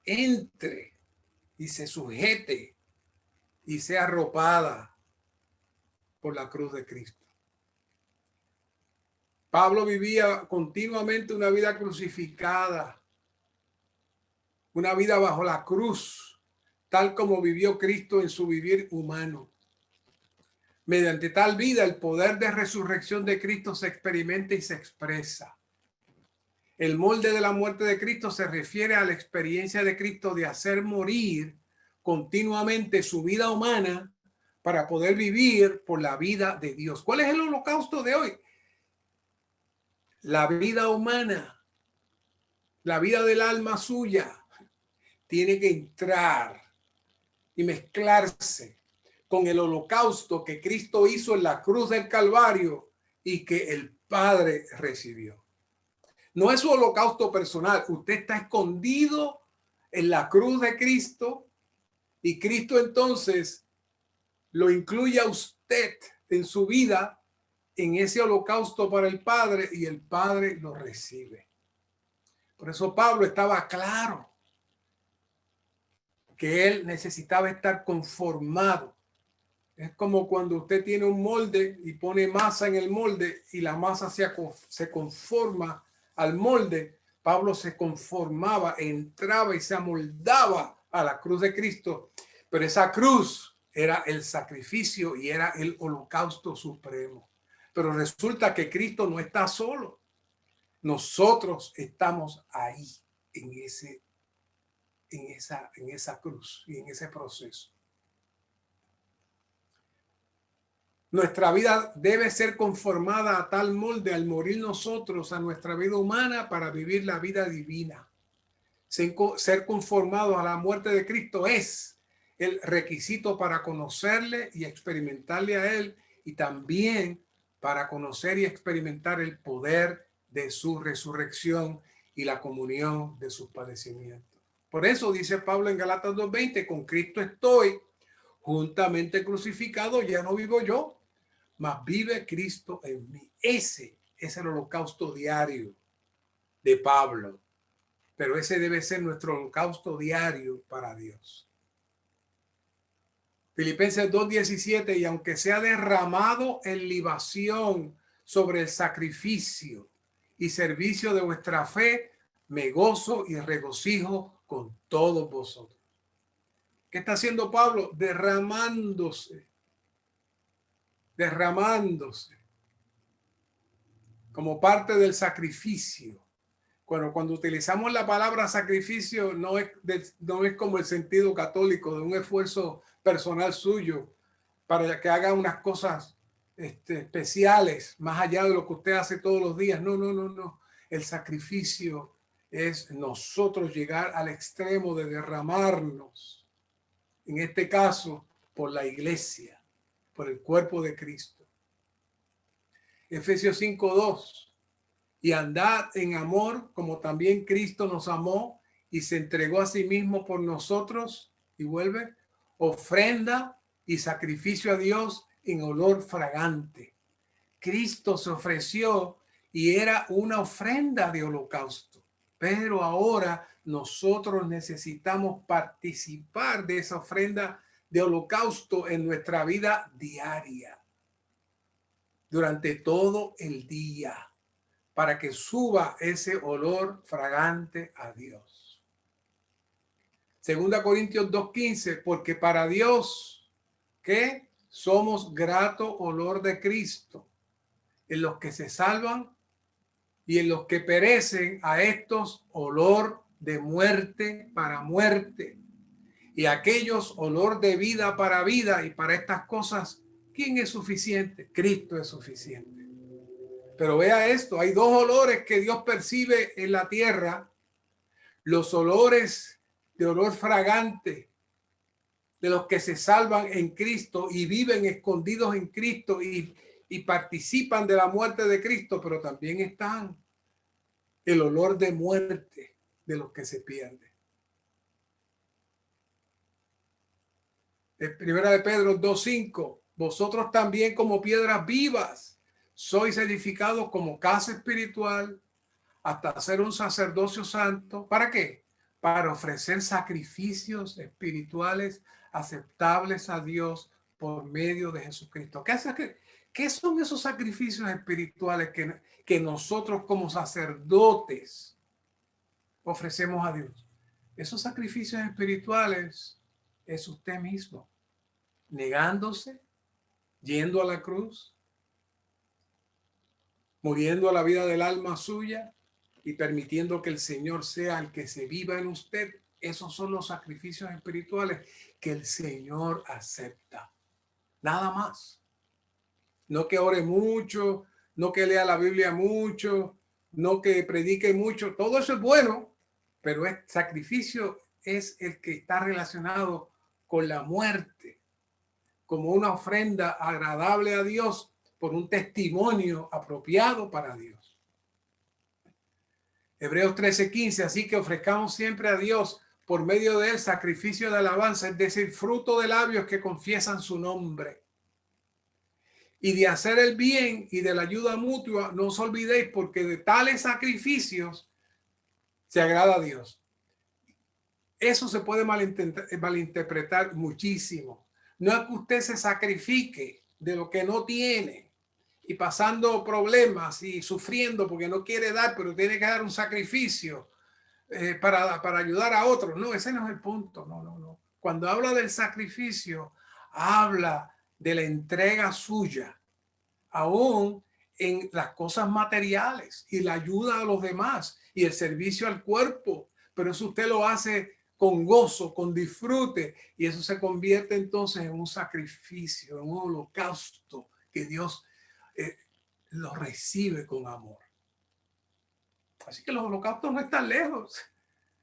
entre y se sujete y sea arropada por la cruz de Cristo. Pablo vivía continuamente una vida crucificada, una vida bajo la cruz, tal como vivió Cristo en su vivir humano. Mediante tal vida, el poder de resurrección de Cristo se experimenta y se expresa. El molde de la muerte de Cristo se refiere a la experiencia de Cristo de hacer morir continuamente su vida humana para poder vivir por la vida de Dios. ¿Cuál es el holocausto de hoy? La vida humana, la vida del alma suya, tiene que entrar y mezclarse con el holocausto que Cristo hizo en la cruz del Calvario y que el Padre recibió. No es su holocausto personal. Usted está escondido en la cruz de Cristo y Cristo entonces lo incluye a usted en su vida en ese holocausto para el Padre y el Padre lo recibe. Por eso Pablo estaba claro que él necesitaba estar conformado. Es como cuando usted tiene un molde y pone masa en el molde y la masa se conforma al molde. Pablo se conformaba, entraba y se amoldaba a la cruz de Cristo. Pero esa cruz era el sacrificio y era el holocausto supremo. Pero resulta que Cristo no está solo. Nosotros estamos ahí en esa cruz y en ese proceso. Nuestra vida debe ser conformada a tal molde al morir nosotros a nuestra vida humana para vivir la vida divina. Ser conformado a la muerte de Cristo es el requisito para conocerle y experimentarle a él y también para conocer y experimentar el poder de su resurrección y la comunión de sus padecimientos. Por eso dice Pablo en Gálatas 2:20, con Cristo estoy juntamente crucificado, ya no vivo yo, mas vive Cristo en mí. Ese es el holocausto diario de Pablo, pero ese debe ser nuestro holocausto diario para Dios. Filipenses 2:17, y aunque sea derramado en libación sobre el sacrificio y servicio de vuestra fe, me gozo y regocijo con todos vosotros. ¿Qué está haciendo Pablo? Derramándose como parte del sacrificio. Cuando utilizamos la palabra sacrificio, no es como el sentido católico de un esfuerzo personal suyo para que haga unas cosas especiales más allá de lo que usted hace todos los días. No. El sacrificio es nosotros llegar al extremo de derramarnos, en este caso, por la iglesia, por el cuerpo de Cristo. Efesios 5:2. Y andad en amor como también Cristo nos amó y se entregó a sí mismo por nosotros. Y vuelve, ofrenda y sacrificio a Dios en olor fragante. Cristo se ofreció y era una ofrenda de holocausto. Pero ahora nosotros necesitamos participar de esa ofrenda de holocausto en nuestra vida diaria, durante todo el día, para que suba ese olor fragante a Dios. 2 Corintios 2:15, porque para Dios, ¿qué? Somos grato olor de Cristo en los que se salvan y en los que perecen, a estos olor de muerte para muerte, y a aquellos olor de vida para vida. Y para estas cosas, ¿quién es suficiente? Cristo es suficiente. Pero vea esto, hay dos olores que Dios percibe en la tierra: los olores de olor fragante de los que se salvan en Cristo y viven escondidos en Cristo y participan de la muerte de Cristo, pero también están el olor de muerte de los que se pierden. En Primera de Pedro 2:5, vosotros también como piedras vivas sois edificados como casa espiritual hasta ser un sacerdocio santo. ¿Para qué? Para ofrecer sacrificios espirituales aceptables a Dios por medio de Jesucristo. ¿Qué son esos sacrificios espirituales que nosotros como sacerdotes ofrecemos a Dios? Esos sacrificios espirituales es usted mismo, negándose, yendo a la cruz, muriendo a la vida del alma suya y permitiendo que el Señor sea el que se viva en usted. Esos son los sacrificios espirituales que el Señor acepta. Nada más. No que ore mucho, no que lea la Biblia mucho, no que predique mucho. Todo eso es bueno, pero el sacrificio es el que está relacionado con la muerte, como una ofrenda agradable a Dios por un testimonio apropiado para Dios. Hebreos 13:15, así que ofrezcamos siempre a Dios por medio de él sacrificio de alabanza, es decir, fruto de labios que confiesan su nombre. Y de hacer el bien y de la ayuda mutua, no os olvidéis, porque de tales sacrificios se agrada a Dios. Eso se puede malinterpretar muchísimo. No es que usted se sacrifique de lo que no tiene y pasando problemas y sufriendo porque no quiere dar, pero tiene que dar un sacrificio para ayudar a otros. No, ese no es el punto. No. Cuando habla del sacrificio, habla de la entrega suya, aún en las cosas materiales y la ayuda a los demás y el servicio al cuerpo. Pero eso usted lo hace con gozo, con disfrute, y eso se convierte entonces en un sacrificio, en un holocausto que Dios lo recibe con amor. Así que los holocaustos no están lejos,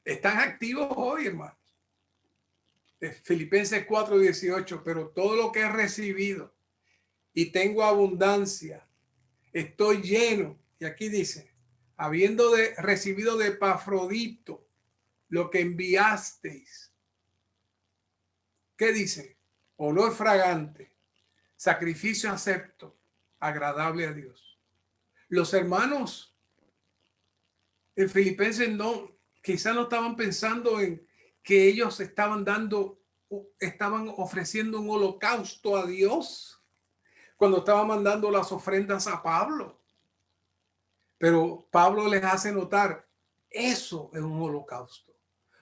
están activos hoy, hermanos. Filipenses 4:18, pero todo lo que he recibido y tengo abundancia, estoy lleno, y aquí dice, habiendo recibido de Epafrodito lo que enviasteis. ¿Qué dice? Olor fragante, sacrificio acepto, agradable a Dios. Los hermanos en Filipenses quizás no estaban pensando en que ellos estaban ofreciendo un holocausto a Dios cuando estaban mandando las ofrendas a Pablo. Pero Pablo les hace notar, eso es un holocausto,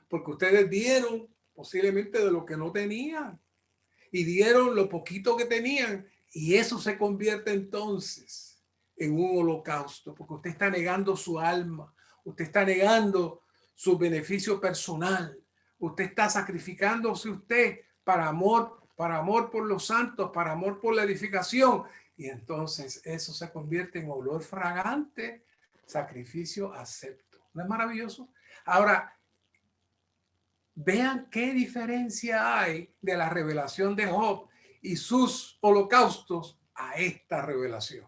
porque ustedes dieron posiblemente de lo que no tenían y dieron lo poquito que tenían, y eso se convierte entonces en un holocausto, porque usted está negando su alma, usted está negando su beneficio personal, usted está sacrificándose usted para amor por los santos, para amor por la edificación, y entonces eso se convierte en olor fragante, sacrificio acepto. ¿No es maravilloso? Ahora, vean qué diferencia hay de la revelación de Job y sus holocaustos a esta revelación.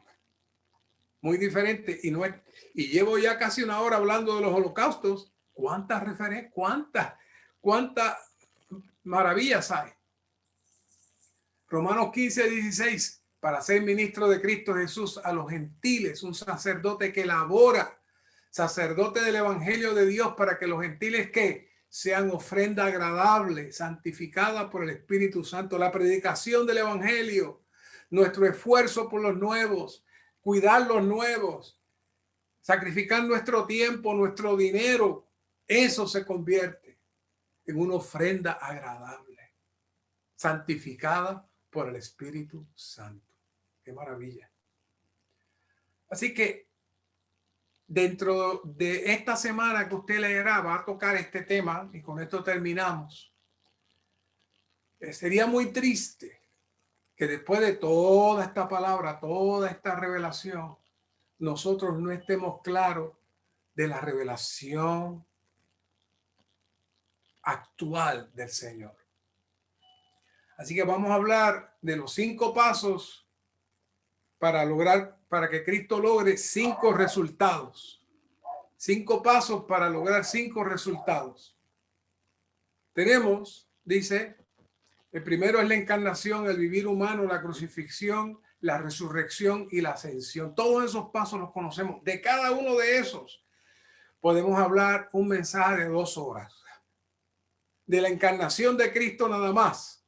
Muy diferente, y llevo ya casi una hora hablando de los holocaustos. ¿Cuántas referencias? ¿Cuántas maravillas hay? Romanos 15:16, para ser ministro de Cristo Jesús a los gentiles, un sacerdote que labora, sacerdote del evangelio de Dios, para que los gentiles que sean ofrenda agradable, santificada por el Espíritu Santo, la predicación del evangelio, nuestro esfuerzo por los nuevos, cuidar los nuevos, sacrificar nuestro tiempo, nuestro dinero, eso se convierte en una ofrenda agradable, santificada por el Espíritu Santo. Qué maravilla. Así que dentro de esta semana que usted leerá, va a tocar este tema, y con esto terminamos. Sería muy triste que después de toda esta palabra, toda esta revelación, nosotros no estemos claros de la revelación actual del Señor. Así que vamos a hablar de los 5 pasos para que Cristo logre 5 resultados. 5 pasos para lograr 5 resultados. Tenemos, dice, El primero es la encarnación, el vivir humano, la crucifixión, la resurrección y la ascensión. Todos esos pasos los conocemos. De cada uno de esos podemos hablar un mensaje de 2 horas. De la encarnación de Cristo nada más,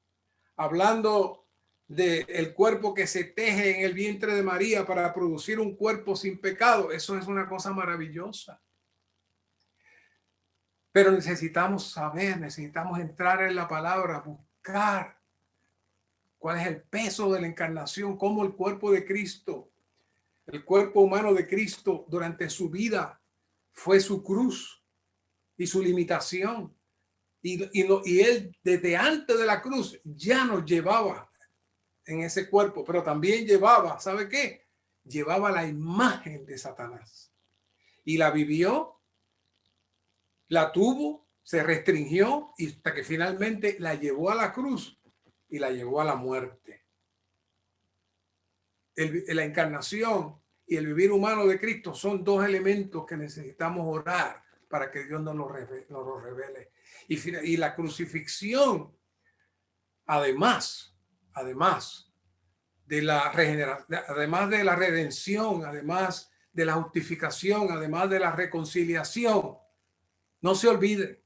hablando del cuerpo que se teje en el vientre de María para producir un cuerpo sin pecado. Eso es una cosa maravillosa. Pero necesitamos saber, necesitamos entrar en la palabra, buscar cuál es el peso de la encarnación, cómo el cuerpo de Cristo, el cuerpo humano de Cristo durante su vida fue su cruz y su limitación. Y él desde antes de la cruz ya nos llevaba en ese cuerpo, pero también llevaba, ¿sabe qué? Llevaba la imagen de Satanás y la vivió, la tuvo, se restringió y hasta que finalmente la llevó a la cruz y la llevó a la muerte. La encarnación y el vivir humano de Cristo son 2 elementos que necesitamos orar para que Dios nos lo revele. Y la crucifixión, además de la regeneración, además de la redención, además de la justificación, además de la reconciliación, no se olvide,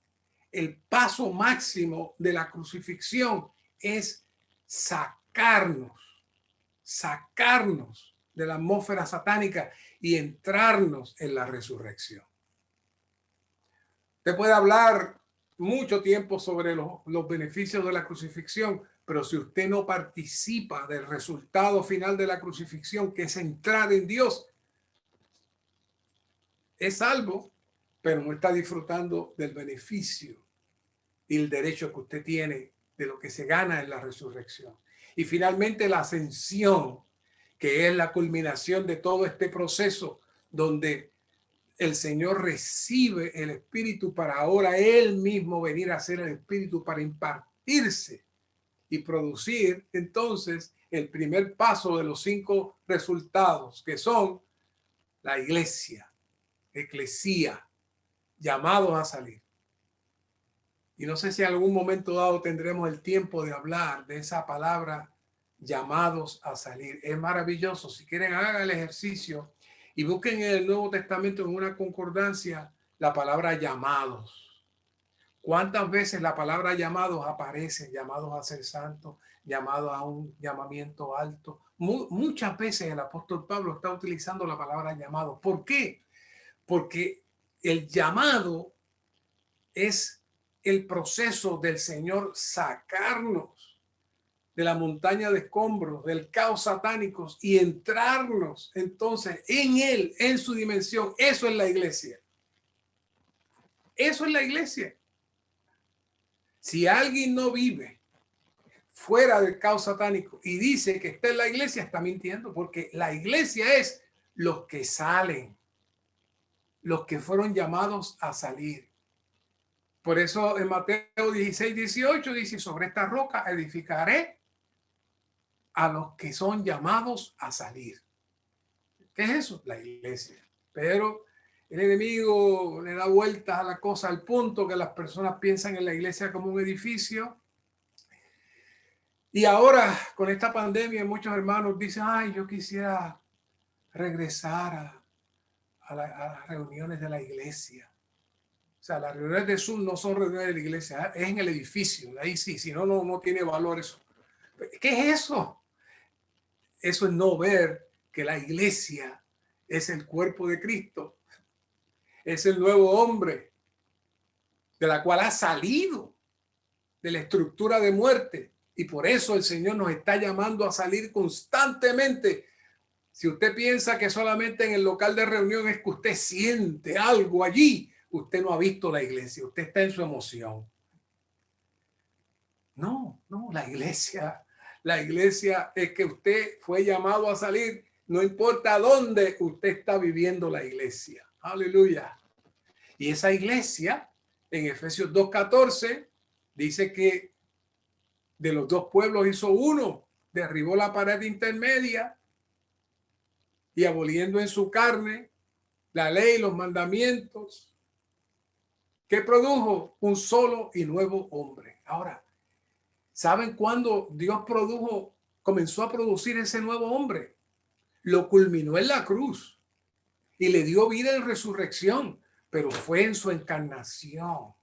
el paso máximo de la crucifixión es sacarnos de la atmósfera satánica y entrarnos en la resurrección. Usted puede hablar mucho tiempo sobre los beneficios de la crucifixión, pero si usted no participa del resultado final de la crucifixión, que es entrar en Dios, es salvo, pero no está disfrutando del beneficio y el derecho que usted tiene de lo que se gana en la resurrección. Y finalmente la ascensión, que es la culminación de todo este proceso donde el Señor recibe el Espíritu para ahora Él mismo venir a ser el Espíritu para impartirse y producir entonces el primer paso de los 5 resultados, que son la iglesia, eclesía, llamados a salir. Y no sé si en algún momento dado tendremos el tiempo de hablar de esa palabra, llamados a salir. Es maravilloso. Si quieren, hagan el ejercicio y busquen en el Nuevo Testamento en una concordancia la palabra llamados. ¿Cuántas veces la palabra llamados aparece? Llamados a ser santos, llamados a un llamamiento alto. Muchas veces el apóstol Pablo está utilizando la palabra llamado. ¿Por qué? Porque el llamado es el proceso del Señor sacarnos de la montaña de escombros, del caos satánico y entrarnos entonces en Él, en su dimensión. Eso es la iglesia. Eso es la iglesia. Si alguien no vive fuera del caos satánico y dice que está en la iglesia, está mintiendo, porque la iglesia es los que salen, los que fueron llamados a salir. Por eso en Mateo 16:18 dice, sobre esta roca edificaré a los que son llamados a salir. ¿Qué es eso? La iglesia. Pero el enemigo le da vueltas a la cosa al punto que las personas piensan en la iglesia como un edificio. Y ahora con esta pandemia muchos hermanos dicen, ay, yo quisiera regresar a las reuniones de la iglesia. O sea, las reuniones de Zoom no son reuniones de la iglesia, es en el edificio. Ahí sí, si no, no tiene valor eso. ¿Qué es eso? Eso es no ver que la iglesia es el cuerpo de Cristo. Es el nuevo hombre de la cual ha salido de la estructura de muerte. Y por eso el Señor nos está llamando a salir constantemente. Si usted piensa que solamente en el local de reunión es que usted siente algo allí, usted no ha visto la iglesia, usted está en su emoción. No, la iglesia es que usted fue llamado a salir, no importa dónde usted está viviendo la iglesia. Aleluya. Y esa iglesia, en Efesios 2:14, dice que de los 2 pueblos hizo uno, derribó la pared intermedia y aboliendo en su carne la ley, los mandamientos, que produjo un solo y nuevo hombre. Ahora, ¿Saben cuándo Dios comenzó a producir ese nuevo hombre? Lo culminó en la cruz y le dio vida en resurrección, pero fue en su encarnación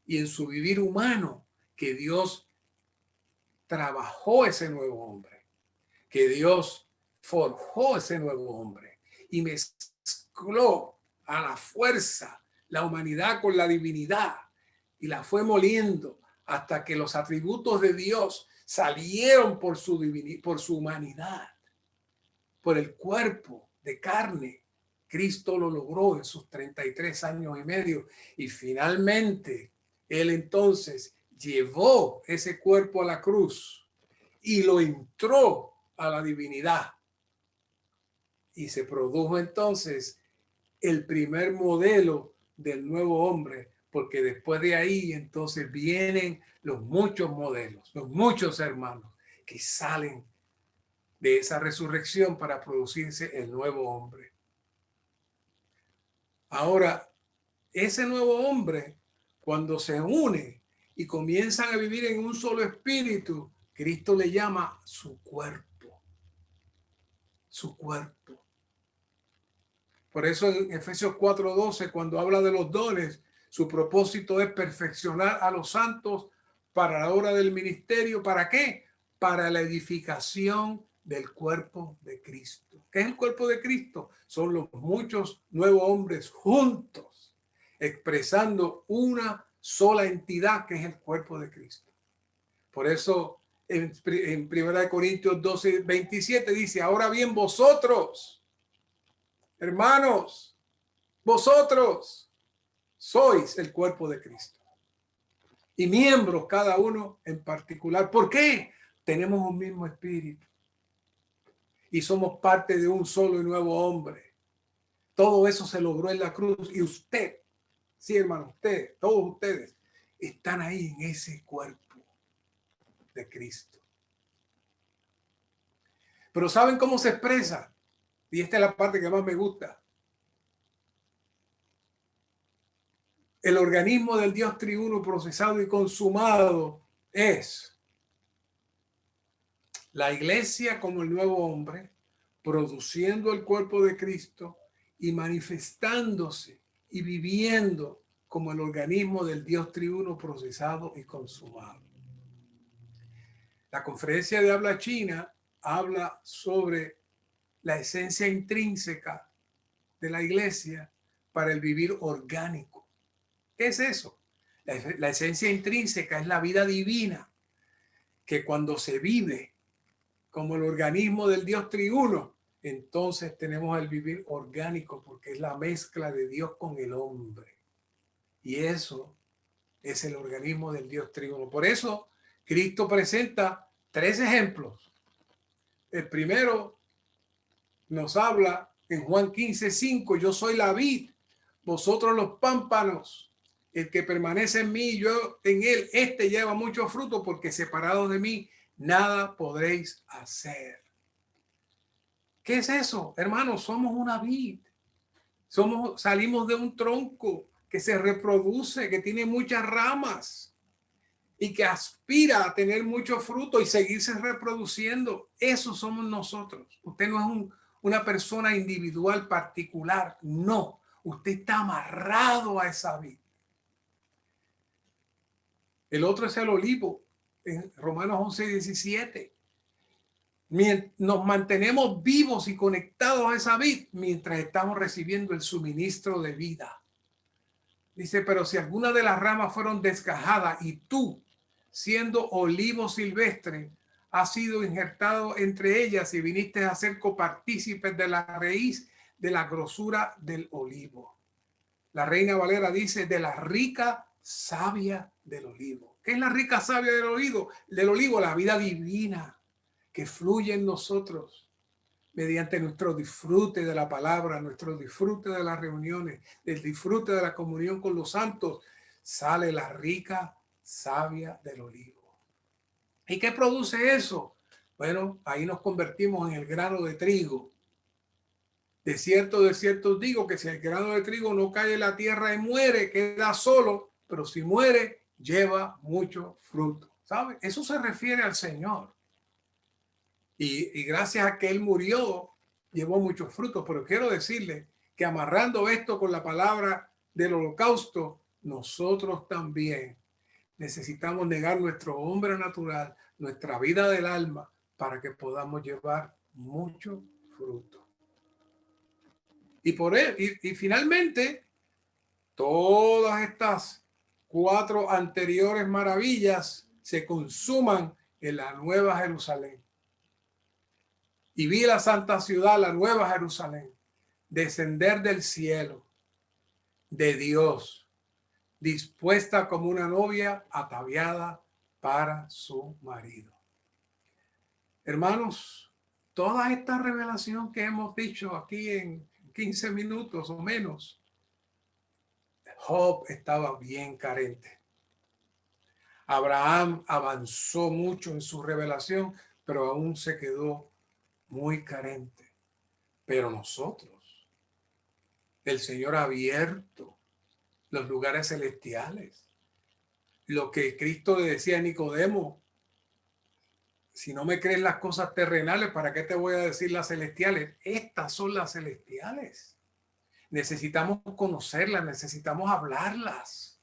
y en su vivir humano que Dios trabajó ese nuevo hombre, que Dios forjó ese nuevo hombre y mezcló a la fuerza la humanidad con la divinidad y la fue moliendo hasta que los atributos de Dios salieron por su humanidad, por el cuerpo de carne. Cristo lo logró en sus 33 años y medio y finalmente él entonces llevó ese cuerpo a la cruz y lo entró a la divinidad y se produjo entonces el primer modelo del nuevo hombre, porque después de ahí entonces vienen los muchos modelos, los muchos hermanos que salen de esa resurrección para producirse el nuevo hombre. Ahora, ese nuevo hombre, cuando se une y comienzan a vivir en un solo espíritu, Cristo le llama su cuerpo. Su cuerpo. Por eso en Efesios 4:12, cuando habla de los dones, su propósito es perfeccionar a los santos para la obra del ministerio. ¿Para qué? Para la edificación del cuerpo de Cristo. ¿Qué es el cuerpo de Cristo? Son los muchos nuevos hombres juntos, expresando una sola entidad que es el cuerpo de Cristo. Por eso en 1 Corintios 12:27 dice, ahora bien vosotros, hermanos, vosotros sois el cuerpo de Cristo y miembros cada uno en particular. ¿Por qué? Tenemos un mismo espíritu y somos parte de un solo y nuevo hombre. Todo eso se logró en la cruz y usted, sí hermano, usted, todos ustedes están ahí en ese cuerpo de Cristo. Pero ¿saben cómo se expresa? Y esta es la parte que más me gusta. El organismo del Dios triuno procesado y consumado es la iglesia como el nuevo hombre, produciendo el cuerpo de Cristo y manifestándose y viviendo como el organismo del Dios triuno procesado y consumado. La conferencia de habla china habla sobre la esencia intrínseca de la iglesia para el vivir orgánico. ¿Qué es eso? La esencia intrínseca es la vida divina, que cuando se vive como el organismo del Dios triuno, entonces tenemos el vivir orgánico, porque es la mezcla de Dios con el hombre. Y eso es el organismo del Dios triuno. Por eso Cristo presenta 3 ejemplos. El primero nos habla en Juan 15:5, yo soy la vid, vosotros los pámpanos. El que permanece en mí y yo en él, este lleva mucho fruto, porque separados de mí nada podréis hacer. ¿Qué es eso? Hermanos, somos una vid. Salimos de un tronco que se reproduce, que tiene muchas ramas y que aspira a tener mucho fruto y seguirse reproduciendo. Eso somos nosotros. Usted no es una persona individual particular. No, usted está amarrado a esa vid. El otro es el olivo, en Romanos 11:17. Nos mantenemos vivos y conectados a esa vid mientras estamos recibiendo el suministro de vida. Dice, pero si alguna de las ramas fueron desgajadas y tú, siendo olivo silvestre, has sido injertado entre ellas y viniste a ser copartícipes de la raíz de la grosura del olivo. La Reina Valera dice, de la rica savia del olivo. ¿Qué es la rica savia del olivo? La vida divina que fluye en nosotros mediante nuestro disfrute de la palabra, nuestro disfrute de las reuniones, el disfrute de la comunión con los santos, sale la rica savia del olivo. ¿Y qué produce eso? Bueno, ahí nos convertimos en el grano de trigo. De cierto os digo que si el grano de trigo no cae en la tierra y muere, queda solo, pero si muere, lleva mucho fruto. ¿sabe? Eso se refiere al Señor. Y gracias a que Él murió, llevó muchos frutos. Pero quiero decirle que amarrando esto con la palabra del holocausto, nosotros también necesitamos negar nuestro hombre natural, nuestra vida del alma, para que podamos llevar mucho fruto. Y por él, y finalmente, todas estas 4 anteriores maravillas se consuman en la Nueva Jerusalén. Y vi la santa ciudad, la Nueva Jerusalén, descender del cielo de Dios, dispuesta como una novia ataviada para su marido. Hermanos, toda esta revelación que hemos dicho aquí en 15 minutos o menos, Job estaba bien carente. Abraham avanzó mucho en su revelación, pero aún se quedó muy carente. Pero nosotros, el Señor ha abierto los lugares celestiales. Lo que Cristo le decía a Nicodemo: si no me crees las cosas terrenales, ¿para qué te voy a decir las celestiales? Estas son las celestiales. Necesitamos conocerlas, necesitamos hablarlas,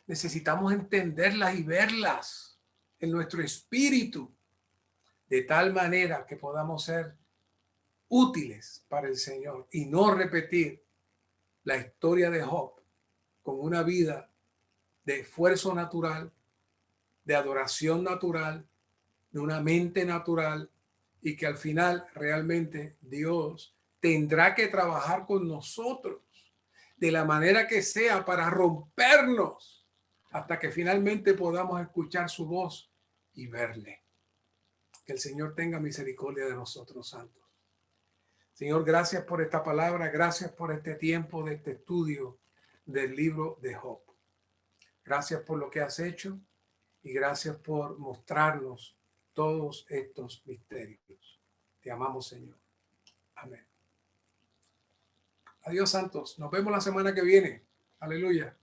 necesitamos entenderlas y verlas en nuestro espíritu, de tal manera que podamos ser útiles para el Señor y no repetir la historia de Job con una vida de esfuerzo natural, de adoración natural, de una mente natural, y que al final realmente Dios tendrá que trabajar con nosotros de la manera que sea para rompernos hasta que finalmente podamos escuchar su voz y verle. Que el Señor tenga misericordia de nosotros, santos. Señor, gracias por esta palabra, gracias por este tiempo de este estudio del libro de Job. Gracias por lo que has hecho y gracias por mostrarnos todos estos misterios. Te amamos, Señor. Amén. Adiós, santos. Nos vemos la semana que viene. Aleluya.